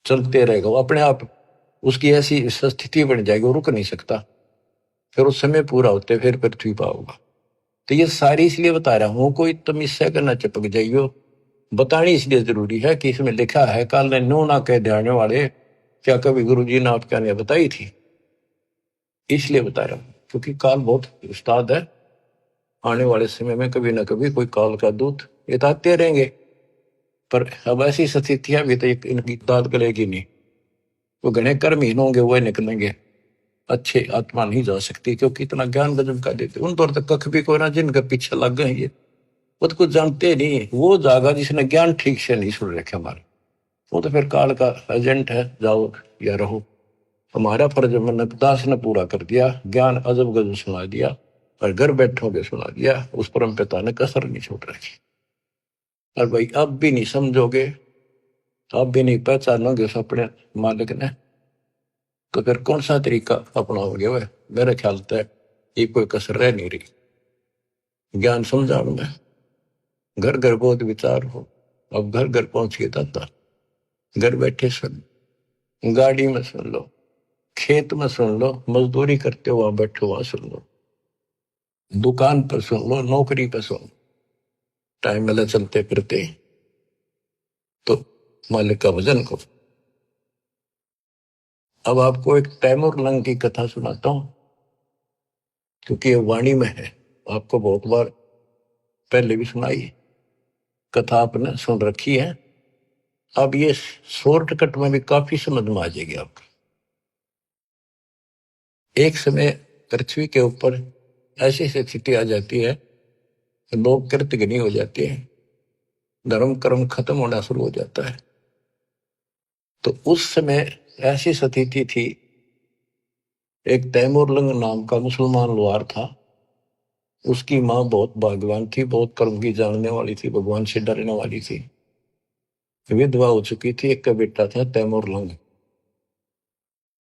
चलते रहेगा वो अपने आप। उसकी ऐसी स्थिति बन जाएगी, वो रुक नहीं सकता। फिर उस समय पूरा होते फिर पृथ्वी पर होगा। तो ये सारी इसलिए बता रहा हूं, कोई तुम इससे करना चिपक जाइयो, बतानी इसलिए जरूरी है कि इसमें लिखा है, काल ने नो ना कह जाने वाले, क्या कभी गुरु जी ने आपके ने बताई थी, इसलिए बता रहा हूं। क्योंकि काल बहुत उस्ताद है, आने वाले समय में कभी ना कभी कोई काल का दूत ये आते रहेंगे, पर अब ऐसी स्थितियां भी तो इनकी दाद गलेगी नहीं। वो घने कर्म हीन होंगे, वो निकलेंगे, अच्छे आत्मा नहीं जा सकती, क्योंकि इतना ज्ञान गजब का देते उन पर तक कख भी कोई ना, जिनके पीछे लग गए ये वो तो कुछ जानते नहीं। वो जागा जिसने ज्ञान ठीक से नहीं सुन रखे हमारे, वो तो फिर काल का एजेंट है, जाओ या रहो। हमारा फर्ज मैंने दास ने पूरा कर दिया, ज्ञान अजब गजब सुना दिया, और घर बैठोगे सुना दिया, उस परम पिता ने कसर नहीं छोड़ रखी। और भाई अब भी नहीं समझोगे, अब भी नहीं पहचानोगे उस अपने मालिक ने, तो फिर कौन सा तरीका अपनाओगे? वह मेरे ख्याल से ये कोई कसर रह नहीं रही। ज्ञान समझा में घर घर बहुत विचार हो, अब घर घर पहुंच के दाता, घर बैठे सुन, गाड़ी में सुन लो, खेत में सुन लो, मजदूरी करते हो वहां बैठो वहां सुन लो, दुकान पर सुन लो, नौकरी पर सुन, टाइम मिला चलते फिरते तो मालिक का भजन को। अब आपको एक तैमूर लंग की कथा सुनाता हूं, क्योंकि ये वाणी में है, आपको बहुत बार पहले भी सुनाई कथा, आपने सुन रखी है। अब ये शॉर्टकट में भी काफी समझ में आ जाएगी आपको। एक समय पृथ्वी के ऊपर ऐसी स्थिति आ जाती है, लोग कृतघ्नी हो जाते हैं, धर्म कर्म खत्म होना शुरू हो जाता है। तो उस समय ऐसी स्थिति थी, एक तैमूर लंग नाम का मुसलमान लोहार था, उसकी माँ बहुत भाग्यवान थी, बहुत कर्म की जानने वाली थी, भगवान से डरने वाली थी, विधवा हो चुकी थी। एक का बेटा था तैमूर लंग,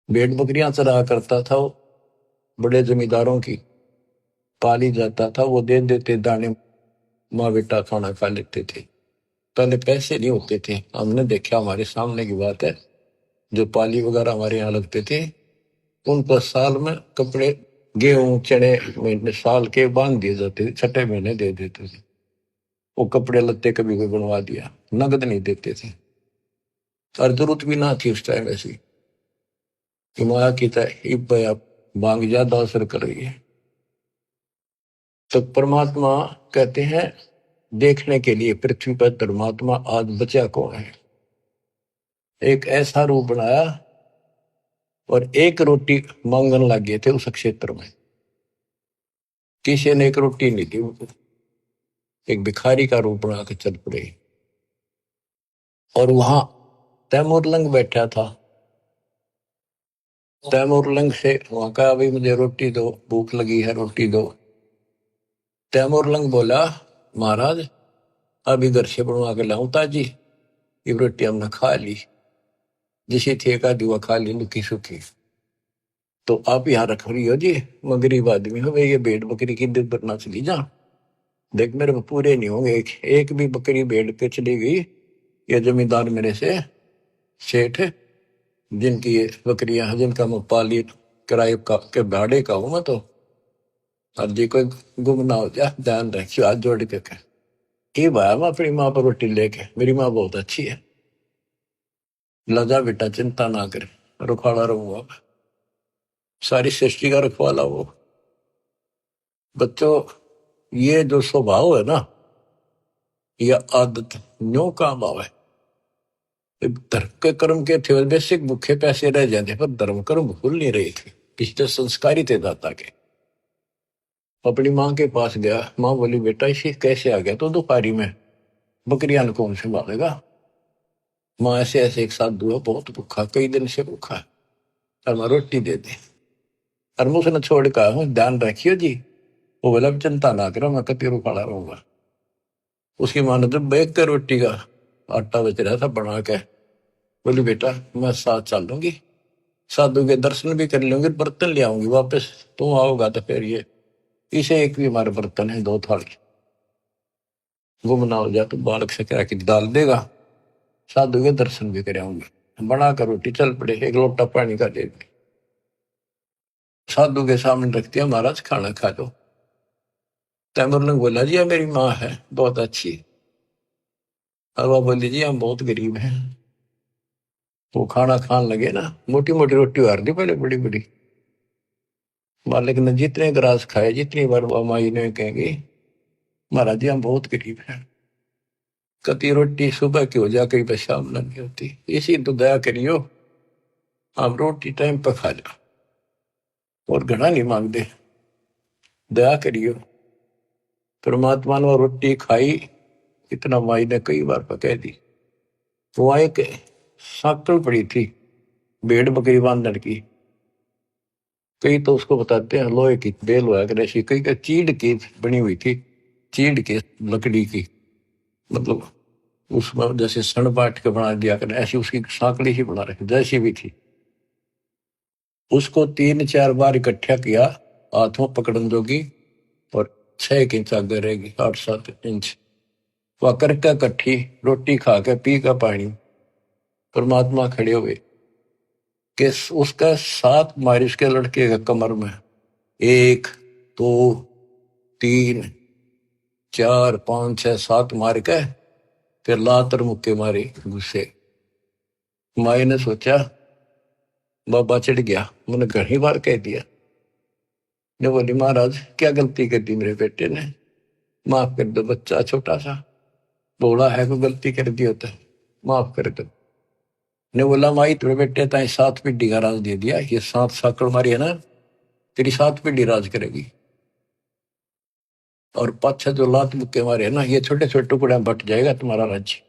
भेड़ बकरियां चरा करता था, वो बड़े जमींदारों की पाली जाता था, वो दे देते दाने, माँ बेटा खाना खा लेते थे। पहले पैसे नहीं होते थे, हमने देखा, हमारे सामने की बात है, जो पाली वगैरह हमारे यहाँ लगते थे, उनको साल में कपड़े, गेहूं चने महीने साल के बांध दिए जाते थे, छठे महीने दे देते थे। वो कपड़े लत्ते कभी कोई बनवा दिया, नगद नहीं देते थे। और जरूरत भी ना थी उस टाइम ऐसी, हिमाया की तरह बांग ज्यादा असर कर रही है। तो परमात्मा कहते हैं, देखने के लिए पृथ्वी पर धर्मात्मा आज बचा कौन है। एक ऐसा रूप बनाया और एक रोटी मांगने लग गए थे उस क्षेत्र में, किसी ने एक रोटी नहीं दी उनको, एक भिखारी का रूप बना के चल पड़े। और वहां तैमूर लंग बैठा था, तैमूर लंग से वहां कहा, भाई मुझे रोटी दो, भूख लगी है, रोटी दो। तैमूर लंग बोला, महाराज अभी घर से बनवा के लाऊं ताजी, ये रोटी हमने खा ली, जिसे थे एक आधी वो खा ली लुकी सुखी, तो आप यहाँ रख रही हो जी, मैं गरीब आदमी हूँ, ये भेड़ बकरी की दूध बरना चली जा, देख मेरे को पूरे नहीं होंगे, एक भी बकरी भेड़ के चली गई, ये जमींदार मेरे से सेठ, जिनकी ये बकरियां हैं, जिनका मैं पाली किराए का के भाड़े का हूं मैं, तो और जी कोई गुम ना हो जाए, ध्यान रखियो, हाथ जोड़ के कह। ये भाया मैं अपनी माँ पर रोटी लेके, मेरी माँ बहुत अच्छी है, लजा बेटा चिंता ना कर, रुखाड़ा रहूंगा, सारी सृष्टि का रखवाला वो। बच्चों, ये जो स्वभाव है ना, यह आदत न्यो काम आवे। धर्म के कर्म के थे बेसिक भूखे पैसे रह जाते, पर धर्म कर्म भूल नहीं रहे थे, पिछले संस्कारी थे दाता के। अपनी माँ के पास गया, माँ बोली बेटा इसे कैसे आ गया, तो दोपहरी में बकरियां कौन संभालेगा। माँ ऐसे ऐसे एक साथ दुआ, बहुत भूखा, कई दिन से भूखा है, और मैं रोटी दे दे। और मैं उसने छोड़ कर, ध्यान रखियो जी, वो बोला चिंता ना करो, मैं कतीरों खड़ा रहूंगा। उसकी माँ ने जब बैग के रोटी का आटा बच रहा था बना के, बोली बेटा मैं साथ चल लूंगी, साधु के दर्शन भी कर लूंगी, बर्तन ले आऊंगी वापस, तुम आओगा तो फिर ये इसे एक भी हमारे बर्तन है, दो थाली, गुम ना हो जाए तो बालक से कह के डाल देगा, साधु के दर्शन भी कर आऊंगी। बना कर रोटी चल पड़े, एक लोटा पानी का दे दी, साधु के सामने रख दिया, महाराज खाना खा लो। तैमूर ने बोला जी मेरी माँ है बहुत अच्छी, और वह बोली जी हम बहुत गरीब हैं। वो खाना खान लगे ना, मोटी मोटी रोटी हार दी पहले, बड़ी बड़ी। मालिक ने जितने ग्रास खाए, जितनी बार माई ने कहेंगे महाराज जी हम बहुत गरीब हैं, कति रोटी सुबह की हो जा, कहीं पर शाम नहीं होती, इसी तो दया करियो, आप रोटी टाइम पर खा जाओ, और घना नहीं मांगते, दया करियो। परमात्मा ने रोटी खाई, इतना माई ने कई बार पकह दी। वहां एक साकल पड़ी थी भेड़ बकरी बांधने की, कई तो उसको बताते हैं लोहे की बेल हुआ कर ऐसी, कई का चीड़ की बनी हुई थी, चीड़ की लकड़ी की, मतलब उसमें जैसे सन बांट के बना दिया कर, ऐसी उसकी साकड़ी ही बना रखी जैसी भी थी। उसको 3-4 बार इकट्ठा किया, हाथों पकड़न जोगी, और 6 इंच आगे रहेगी, 8-7 इंच, वह करके इकट्ठी रोटी खा के पी का पानी, परमात्मा खड़े हुए कि उसका 7 मार इसके लड़के के कमर में, 1 2 3 4 5 6 7 मार के फिर लातर मुक्के मारे गुस्से। माई ने सोचा बाबा चिढ़ गया, मैंने घनी बार कह दिया, ने बोली महाराज क्या गलती कर दी मेरे बेटे ने, माफ कर दो, बच्चा छोटा सा बोला है, कोई गलती कर दी होता है, माफ कर दो। ने बोला माई तेरे बेटे ताई 7 पीढ़ी का राज दे दिया, ये 7 साकड़ मारी है ना, तेरी 7 पीढ़ी राज करेगी। और पाछा जो लात मुक्के मारे है ना, ये छोटे छोटे टुकड़े बट जाएगा तुम्हारा राज्य,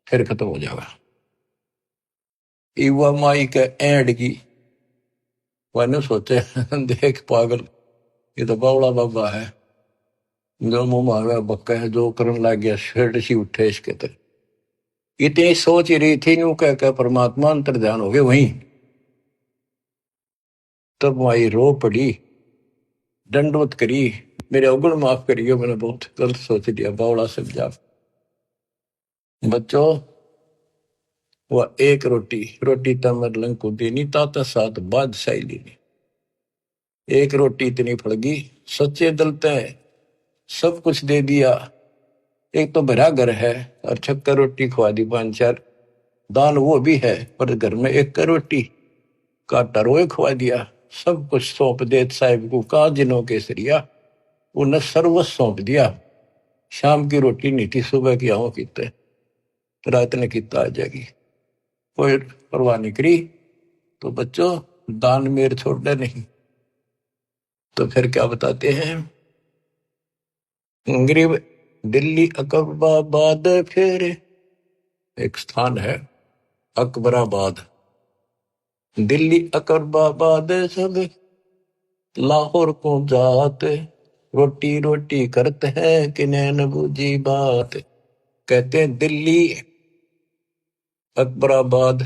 फिर खत्म हो जाएगा। युवा माई के एंड की मैंने सोचे देख पागल, ये तो बावड़ा बाबा है, जो मुंह मांगा बक्का है, जो करने लग गया शेड सी उठे इसके तक। इतनी सोच ही रही थी, यूं कह परमात्मा अंतर ध्यान हो गए वहीं। तब माई रो पड़ी, दंडवत करी, मेरे अवगुण माफ करियो, मैंने बहुत गलत सोच लिया, बावड़ा समझा। बच्चों, वह एक रोटी रोटी तमर लंग को देनी, ताता साथ बादशाही लेनी। एक रोटी इतनी फड़गी, सच्चे दलते सब कुछ दे दिया। एक तो भरा घर है और छक्कर रोटी खुआ दी 5-4, दाल वो भी है, पर घर में एक रोटी काटा रोए खुआ दिया। सब कुछ सौंप दे साहिब को, काजिनो केसरिया उन्हें सर्वस्व सौंप दिया। शाम की रोटी नहीं थी, सुबह की आओ कीते, रात ने किता आ जाएगी, कोई परवाह नहीं करी। तो बच्चों, दान मेर छोड़ना नहीं। तो फिर क्या बताते हैं, गरीब दिल्ली अकबराबाद, फिर एक स्थान है अकबराबाद, दिल्ली अकबराबाद सब लाहौर को जात, रोटी रोटी करते हैं कि नैन बूझी बात। कहते हैं दिल्ली अकबराबाद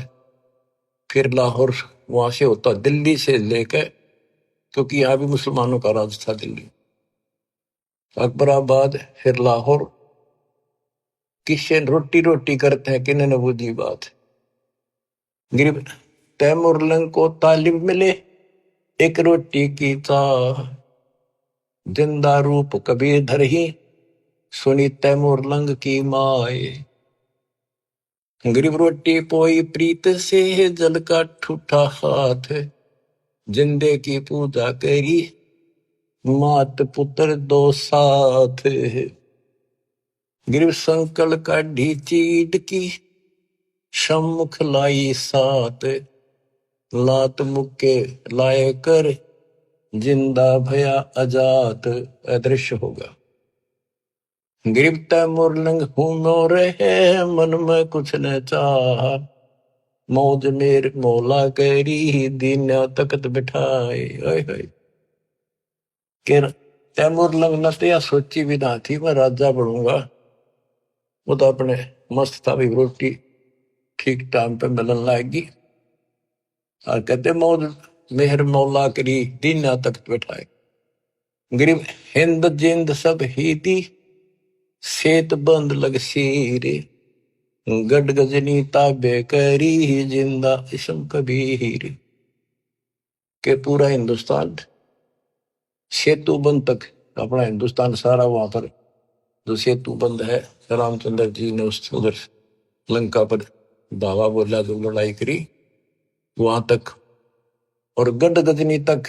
फिर लाहौर, वहां से होता दिल्ली से लेकर, क्योंकि यहाँ भी मुसलमानों का राज था दिल्ली, अकबराबाद फिर लाहौर, किससे रोटी रोटी करते हैं कि नैन बूझी बात। गरीब तैमुरलंग को तालिब मिले एक रोटी की चाह, जिंदा रूप कबीर धर ही सुनी तैमुरलंग की माए। गरीब रोटी पोई प्रीत से जल का ठूठा हाथ, जिंदे की पूजा करी मात पुत्र दो साथ। गरीब संकल का ढीचीड की सम्मुख लाई सात, लात मुक्के लाए कर जिंदा भया अजात, अदृश्य होगा। गिरफ्ता मुरलंग हूं रहे मन में कुछ न चाह, मौज मेर मौला करी दीना तकत बिठाए। तैमुरलंग न तो या सोची भी ना थी मैं राजा बनूंगा, वो तो अपने मस्त था भी, रोटी ठीक टाइम पे मिलन लाएगी। और कहते मौज मेहर मौला करी दीना तकत बिठाए। गरीब हिंद जिंद सब ही दी सेत बंद लग सीरे, गड गजनी ताबे करी जिंदा इसम कबीर। के पूरा हिंदुस्तान सेतु बंद तक, अपना हिंदुस्तान सारा वहां पर जो सेतु बंद है, रामचंद्र जी ने उस उधर लंका पर धावा बोला, जो लड़ाई करी वहां तक, और गड गजनी तक,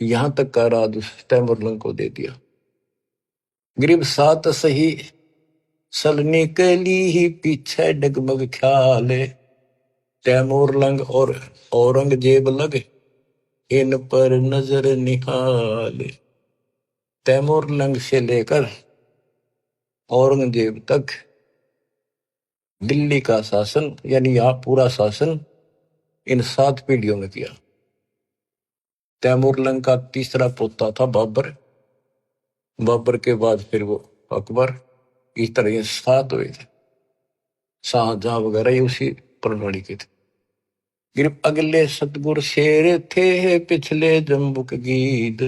यहां तक का राज तैमुरलंग को दे दिया। गरीब सात सही सलनी के लिए पीछे डगमग ख्याल, तैमुरलंग और औरंगजेब लग इन पर नजर निहाल। तैमुरलंग से लेकर औरंगजेब तक दिल्ली का शासन, यानी यहां पूरा शासन इन 7 पीढ़ियों में किया। तैमुरलंग का तीसरा पोता था बाबर, बाबर के बाद फिर वो अकबर, इस तरह ये 7 हुए थे। शाहजहां वगैरह ये उसी प्रणाली के थे। गिर अगले सतगुर शेर थे पिछले जम्बुक गीत,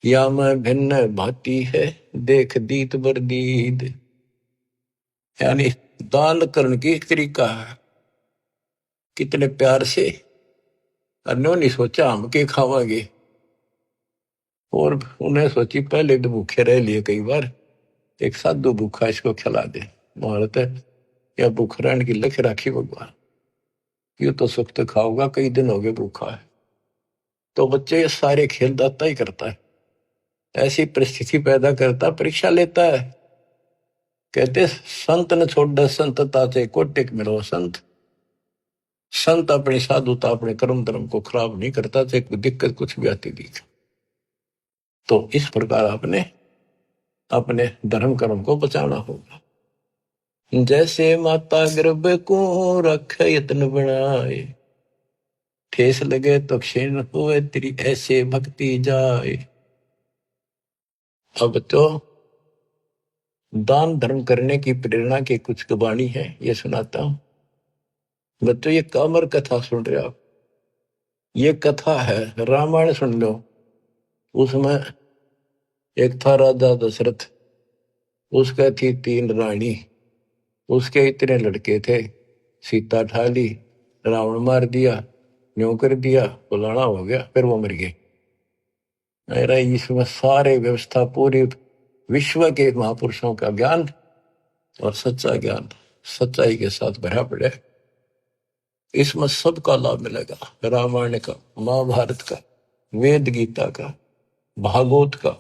या मैं भिन्न भाती है देख दीत बरदीद। यानी दान करने की एक तरीका है, कितने प्यार से, नहीं सोचा हम के खावांगे, और उन्हें सोची पहले तो भूखे रह लिए कई बार, एक साधु भूखा इसको खिला दे, भारत है या भूख रहने की लख राखी भगवान, ये तो सुख तो खाऊंगा, कई दिन हो गए भूखा है। तो बच्चे ये सारे खेल दाता ही करता है, ऐसी परिस्थिति पैदा करता, परीक्षा लेता है। कहते संत न छोड़ संतता से कोटिक मिलो संत, संत अपनी साधुता अपने कर्म धर्म को खराब नहीं करता, चाहे कोई दिक्कत कुछ भी आती दिख। तो इस प्रकार आपने अपने धर्म कर्म को बचाना होगा। जैसे माता गर्भ को रख यत्न बनाए, ठेस लगे तो क्षीण हुए तेरी ऐसे भक्ति जाए। अब तो दान धर्म करने की प्रेरणा की कुछ वाणी है, ये सुनाता हूं। बच्चों ये कामर कथा सुन रहे हो आप, ये कथा है रामायण सुन लो। उसमें एक था राजा दशरथ, उसका थी 3 रानी, उसके इतने लड़के थे, सीता ठाली, रावण मार दिया, न्यों कर दिया, फलाना हो गया, फिर वो मर गए। मेरा इसमें सारे व्यवस्था पूरी विश्व के महापुरुषों का ज्ञान और सच्चा ज्ञान सच्चाई के साथ भरा पड़े। इसमें सबका लाभ मिलेगा, रामायण का, महाभारत का, वेद गीता का, भागवत का,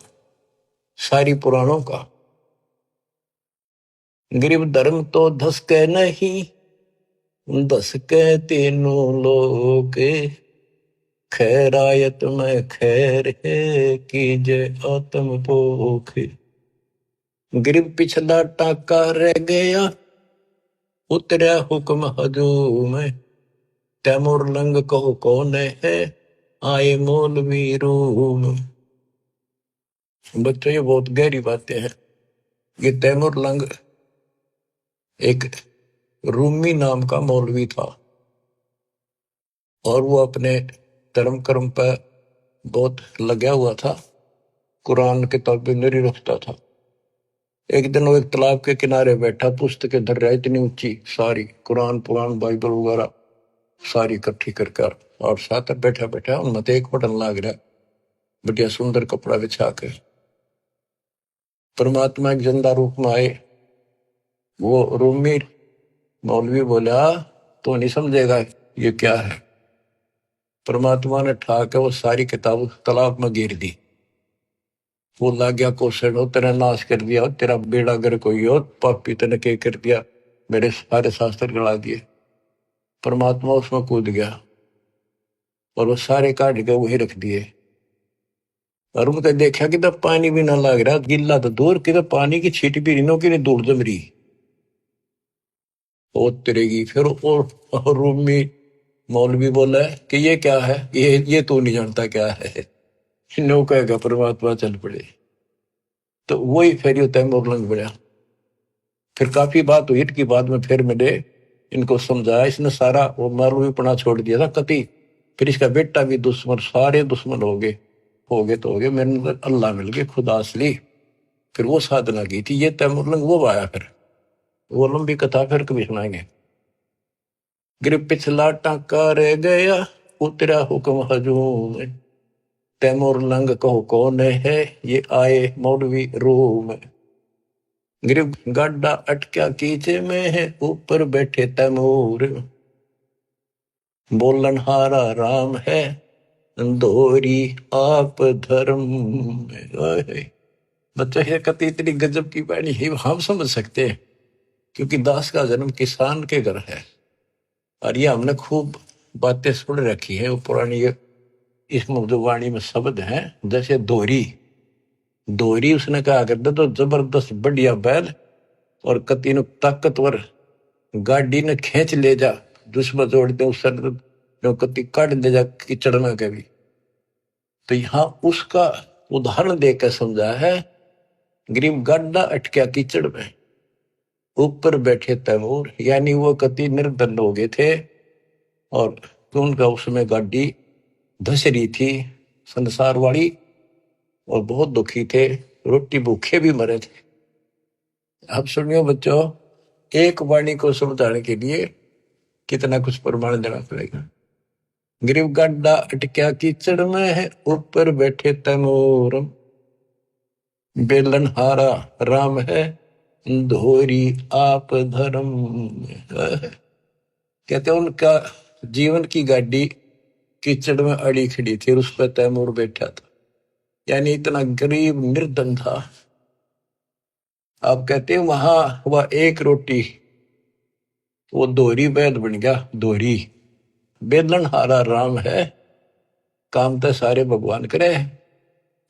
सारी पुराणों का। गरीब धर्म तो धस के नहीं, दस के तीनों लोग, खैरायत में खैर है कीजे आत्म पोख। गरीब पिछला टाका रह गया, उतरा हुक्म हजूम, तैमूर लंग को कौन है, आए मौलवी रूम। बच्चों ये बहुत गहरी बातें हैं। ये तैमूर लंग एक रूमी नाम का मौलवी था और वो अपने धर्म कर्म पर बहुत लगा हुआ था, कुरान किताबें नहीं रखता था। एक दिन वो एक तालाब के किनारे बैठा, पुस्तकें धर रहा, इतनी ऊंची सारी, कुरान पुराण बाइबल वगैरह सारी इकट्ठी कर और साथ बैठा बैठा उनमें एक बटन लाग रहा, बढ़िया सुंदर कपड़ा बिछा के। परमात्मा एक जिंदा रूप में आए। वो रूमी मौलवी बोला, तो नहीं समझेगा ये क्या है। परमात्मा ने ठाकर वो सारी किताब तालाब में गिर दी। वो ला गया क्वेश्चन, हो तेरा नाश कर दिया, हो तेरा बेड़ा गर कोई हो, पापी तने के कर दिया, मेरे सारे शास्त्र गला दिए। परमात्मा उसमें कूद गया और वो सारे काट के वही रख दिए। और उनका देखा कि तब पानी भी ना लग रहा, गिल्ला तो दूर कि पानी की छीट भी रिनो की दूर जम रही वो तिरेगी। फिर और रूम में मौलवी बोला है कि ये क्या है, ये तो नहीं जानता क्या है। नो कहेगा परमात्मा चल पड़े। तो वही फिर ये तैमूर लंग बना। फिर काफी बात हुई कि बाद में फिर मैंने इनको समझाया, इसने सारा वो मौलवी पना छोड़ दिया था कति। फिर इसका बेटा भी दुश्मन, सारे दुश्मन हो गए तो हो गए, मेरे अंदर अल्लाह मिल गए, खुदा असली। फिर वो साधना की थी, ये तैमूर लंग वो आया। फिर वो लंबी कथा फिर कभी सुनाएंगे। गिर पिछला टाका रह गया, उतरा हुक्म हजूम, तैमूर लंग कहो कौन है, ये आए मौलवी रूम। गिर गाडा अटक्या कीचे में है, ऊपर बैठे तैमूर, बोलन हारा राम है, दोहरी आप धर्म। बच्चों ये कति इतनी गजब की बाणी ही हम समझ सकते हैं, क्योंकि दास का जन्म किसान के घर है। और ये हमने खूब बातें सुन रखी है, वो पुरानी इस मुग्धवाणी में शब्द हैं, जैसे दोहरी। दोहरी उसने कहा करता तो जबरदस्त बढ़िया बैल और कति न ताकतवर गाड़ी ने खींच ले जा, दुश्मन जोड़ दे उस कति काट दे जा कीचड़ में कभी। तो यहाँ उसका उदाहरण देकर समझा है। गरीब गाड्डा अटक्या कीचड़ में, ऊपर बैठे तैमूर, यानी वो कति निर्धन हो गए थे और उनका उसमें गाड़ी धस रही थी संसार वाली, और बहुत दुखी थे, रोटी भूखे भी मरे थे। अब सुनियो बच्चों, एक वाणी को समझाने के लिए कितना कुछ प्रमाण देना पड़ेगा। गरीब गाड्डा अटक्या कीचड़ में है, ऊपर बैठे तैमूर, बेलन हारा राम है, धोरी आप धर्म। कहते उनका जीवन की गाड़ी कीचड़ में अड़ी खड़ी थी और उस पर तैमूर बैठा था, यानी इतना गरीब निर्धन था। आप कहते हैं वहां वह एक रोटी, वो दोहरी बैल बन गया। दोहरी बेलन हारा राम है, काम तो सारे भगवान करे,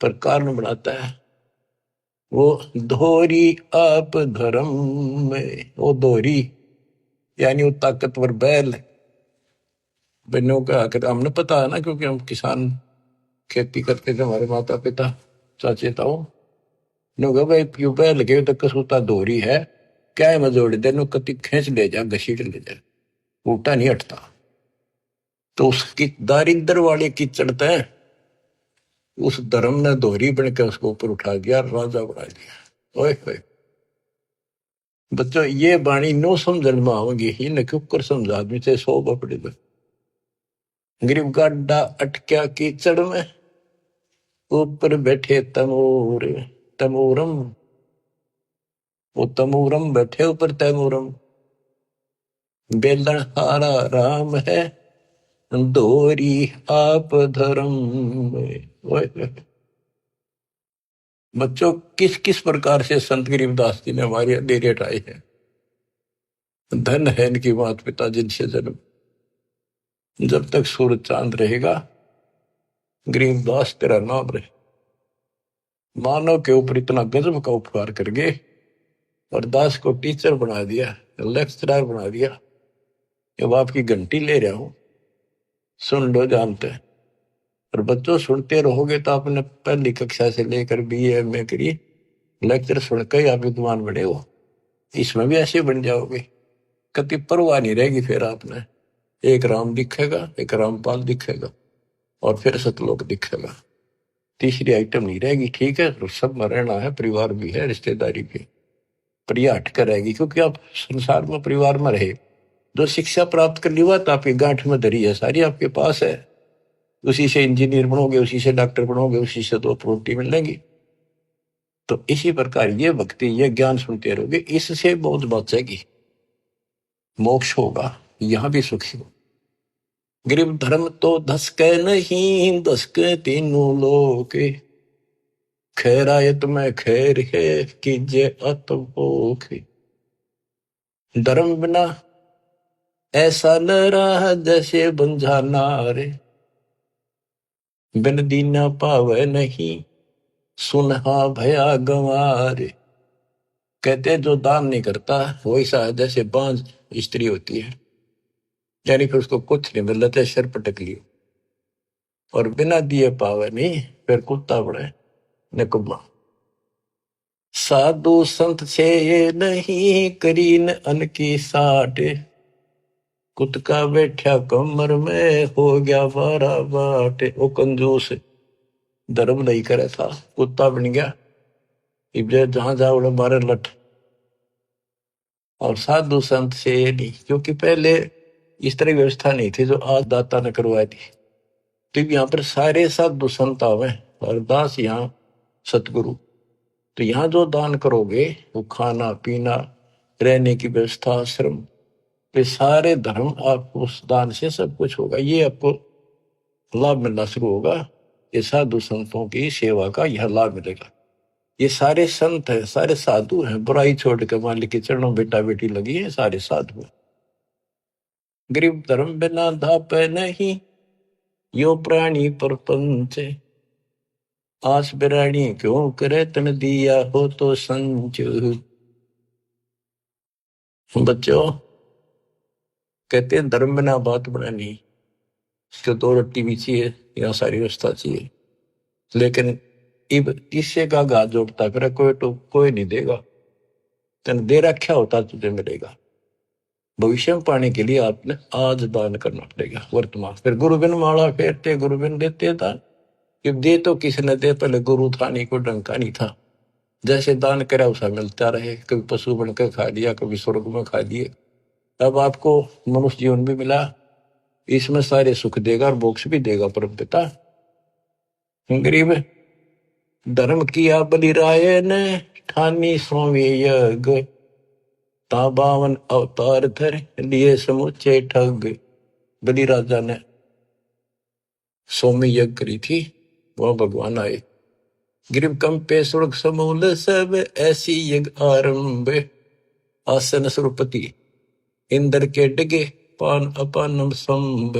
पर कारण बनाता है वो धोरी आप धर्म में। वो धोरी यानी वो ताकतवर बैल। बहनों का आकर हमने पता है ना, क्योंकि हम किसान खेती करते थे, हमारे माता पिता चाचे ताऊ नो भाई क्यों बैल गए तो कसूता धोरी है क्या है, मजोड़ दे नो कति खींच ले जा, घसीट ले जा, उल्टा नहीं हटता। तो उसकी दारिद्र वाले की चढ़ता है, उस धर्म ने दोहरी बन के उसको ऊपर उठा दिया, राजा बना दिया। ओए होए बच्चों, ये बाणी नो समझन में आओगी, इन्हें क्यों कर समझा आदमी से 100 बपड़े में। गरीब गाड्डा अटक्या कीचड़ में, ऊपर बैठे तमोर तमोरम। वो तमोरम बैठे ऊपर तैमोरम, बेलन हारा राम है, दोरी आप धर्म में। ओए होए बच्चों, किस किस प्रकार से संत गरीबदास जी ने हमारी अंधेरे हटाई है। धन है इनकी माता पिता जिनसे जन्म, जब तक सूरज चांद रहेगा गरीबदास तेरा नाम रहे। मानव के ऊपर इतना गजब का उपकार कर गए और दास को टीचर बना दिया, लेक्चरर बना दिया। जब आपकी घंटी ले रहा हूं, सुन लो, जानते हैं। और बच्चों सुनते रहोगे तो आपने पहली कक्षा से लेकर BA MA करी, लेक्चर सुनकर ही आप विद्वान बने हो। इसमें भी ऐसे बन जाओगे, कति परवाह नहीं रहेगी। फिर आपने एक राम दिखेगा, एक रामपाल दिखेगा और फिर सतलोक दिखेगा, तीसरी आइटम नहीं रहेगी। ठीक है, तो सब में रहना है, परिवार भी है, रिश्तेदारी भी, पर यह हट कर रहेगी, क्योंकि आप संसार में परिवार में रहे। जो शिक्षा प्राप्त कर ली बात आपकी गांठ में धरी है, सारी आपके पास है। उसी से इंजीनियर बनोगे, उसी से डॉक्टर बनोगे, उसी से 2 रोटी मिलेंगी। तो इसी प्रकार ये भक्ति, ये ज्ञान सुनते रहोगे, इससे बहुत बचेगी, मोक्ष होगा, यहां भी सुखी हो। गरीब धर्म तो धसके नहीं, धसके तीनों लोग, खैरायत में खैर है, कीजे अतभोग। धर्म बिना ऐसा न रहा जैसे बंझा नारे, बिन दीना पावे नहीं, सुनहा भया गंवारे। कहते जो दान नहीं करता वो ऐसा है जैसे बांझ स्त्री होती है, यानी फिर उसको कुछ नहीं मिल रहा, सिर पटक लियो। और बिना दिए पावे नहीं, फिर कुत्ता बड़े निकुम्मा। साधु संत से ये नहीं, करीन अन की साठ, कुत्ता बैठा कमर में, हो गया 12 बाट। वो कंजूस धर्म नहीं करे था, कुत्ता बन गया, इब्जे जहां जाओ मारे लठ। और साधु संत से ये नहीं, क्योंकि पहले इस तरह की व्यवस्था नहीं थी जो आज दाता ने करवाई थी। तो यहाँ पर सारे साधु संत आवे और दास यहाँ सतगुरु। तो यहाँ जो दान करोगे वो खाना पीना, रहने की व्यवस्था, आश्रम, ये सारे धर्म आपको उस दान से सब कुछ होगा। ये आपको लाभ मिलना शुरू होगा, ये साधु संतों की सेवा का यह लाभ मिलेगा। ये सारे संत है, सारे साधु हैं, बुराई छोड़ के मालिक के चरणों बेटा बेटी लगी है, सारे साधु। गरीब धर्म बिना धाप नहीं, यो प्राणी परपंच, आस बिरानी क्यों करे, तन दिया हो तो संच। बच्चों कहते हैं धर्म बिना बात बनानी, इसको 2 रोटी भी चाहिए, यहाँ सारी व्यवस्था चाहिए, लेकिन इब इससे का घा जोड़ता फिर कोई तो कोई नहीं देगा, तेन दे रखा होता तुझे मिलेगा। भविष्य में पाने के लिए आपने आज दान करना पड़ेगा वर्तमान। फिर गुरु बिन माला फेरते, गुरु बिन देते दान। कि दे तो किसने दे, पहले गुरु था नहीं, कोई डंका नहीं था, जैसे दान करा उसे मिलता रहे। कभी पशु बनकर खा लिया, कभी स्वर्ग में खा लिए, अब आपको मनुष्य जीवन भी मिला, इसमें सारे सुख देगा और मोक्ष भी देगा परम पिता। गरीब धर्म किया बलिराय ने, ठानी स्वामी यज्ञ, ता 52 अवतार धर लिए समुचे ठग। बलि राजा ने सोमी यज्ञ करी थी, वह भगवान आए। गिरिव कंपे स्वर्ग समूल सब, ऐसी यज्ञ आरंभ, आसन सुरपति इंद्र के डगे, पान अपानम संभ।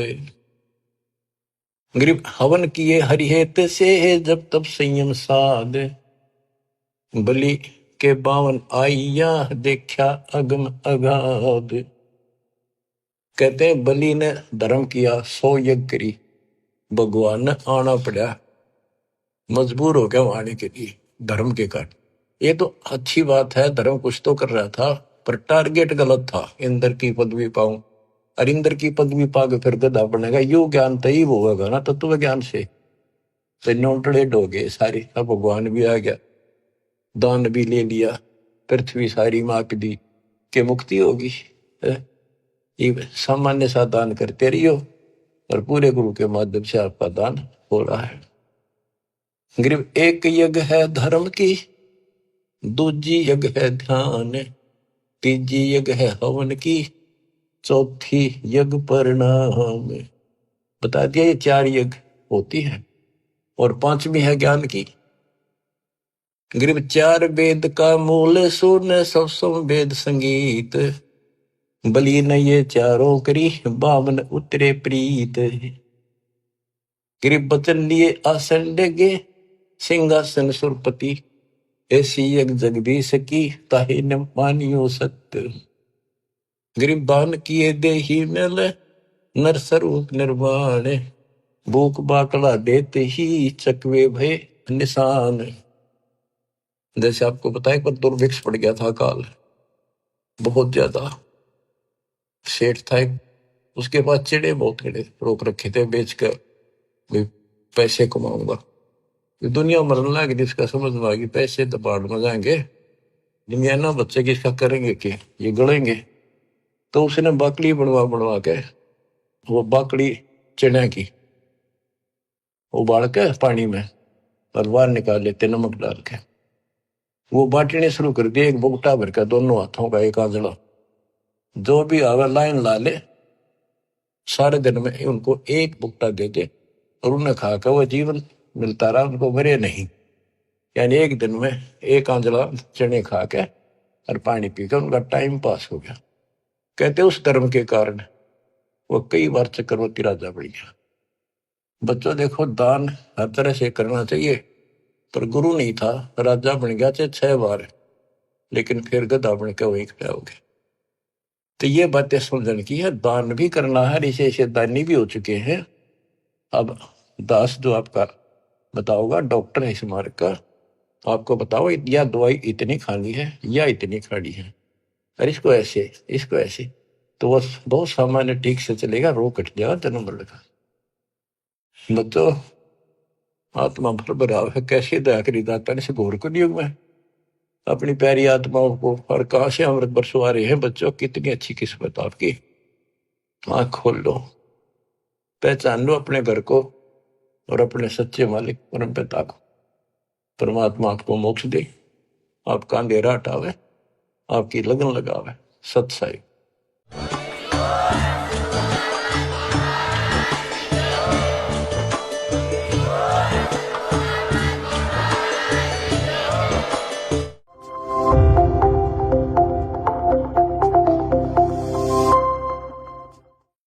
गरीब हवन किए हरिहेत से जब तब संयम साध, बलि के बावन आइया देखा अगम अगाध। कहते हैं बलि ने धर्म किया 100 यज्ञ करी, भगवान ने आना पड़ा, मजबूर हो गया आने के लिए धर्म के कारण। ये तो अच्छी बात है, धर्म कुछ तो कर रहा था, पर टारगेट गलत था। इंद्र की पदवी पाऊं, और इंद्र की पदवी पाके फिर गधा बनेगा, यू ज्ञान तय होगा ना तत्व ज्ञान से। तो नोटड़ेड हो गए सारी, अब भगवान भी आ गया, दान भी ले लिया, पृथ्वी सारी माप दी कि मुक्ति होगी। ये सामान्य सा दान करते रहियो और पूरे गुरु के माध्यम से आपका दान हो रहा है। गरीब एक यज्ञ है धर्म की, दूजी यज्ञ है ध्यान, तीजी यज्ञ है हवन की, चौथी यज्ञ परिणाम। बता दिया ये 4 यज्ञ होती है, और 5वीं है ज्ञान की। गरीब 4 वेद का मूल सुन, सब वेद संगीत, बलि न ये चारों करी, बामन उतरे प्रीत। गरीब बचन लिए आसन डेगे, सिंहासन सुरपति, ऐसी यज्ञ जगदीश की, ताहि न मानियो सत्य। गरीब बान किए देही मेल, नर स्वरूप निर्वाण, भूख बाकड़ा देते ही चकवे भय निशान। जैसे आपको बताया पर दुर्भिक्ष पड़ गया था काल, बहुत ज्यादा। सेठ था एक, उसके पास चिड़े बहुत खड़े रोक रखे थे बेच कर, भाई पैसे कमाऊंगा। दुनिया मरने लगी, जिसका समझ में आ गई पैसे तो बाढ़ में जाएंगे, दुनिया ना बच्चे किसका करेंगे कि ये गड़ेंगे। तो उसने बाकड़ी बनवा बनवा के, वो बाकड़ी चिड़े की उबाल के पानी में और बाहर निकाल लेते नमक डाल के, वो बांटने शुरू कर दिए, एक बुगटा भर का दोनों हाथों का, एक आंजला, जो भी आवे लाइन ला ले, सारे दिन में उनको एक बुगटा दे दे, और उन्हें खाकर वो जीवन मिलता रहा, उनको मरे नहीं। यानी एक दिन में एक आंजला चने खा के और पानी पीकर उनका टाइम पास हो गया। कहते उस धर्म के कारण वो कई बार चक्रवर्ती राजा बन गया। बच्चों देखो, दान हर तरह से करना चाहिए, पर गुरु नहीं था, राजा बन गया चाहे 6 बार, लेकिन फिर गधा बन के वहीं खड़ा हो गया। तो ये बातें समझने की है, दान भी करना है, ऐसे दानी भी हो चुके हैं। अब दास जो आपका बताओगा, डॉक्टर है इस मार्ग का, तो आपको बताओ या दवाई इतनी खानी है या इतनी खानी है, और इसको ऐसे इसको ऐसे, तो वो बहुत सामान्य ठीक से चलेगा, रोग कट जाएगा जन्म मरण का। बच्चों आत्मा भर भराव है, कैसे दया करी दाता ने, घोर को युग में अपनी प्यारी आत्माओं को, और कहां से अमृत बरसवा रहे हैं। बच्चों कितनी अच्छी किस्मत आपकी, आंख खोल लो, पहचान लो अपने घर को और अपने सच्चे मालिक परम पिता को। परमात्मा आपको मोक्ष दे, आपका अंधेरा हटावे, आपकी लगन लगावे। सत्साई।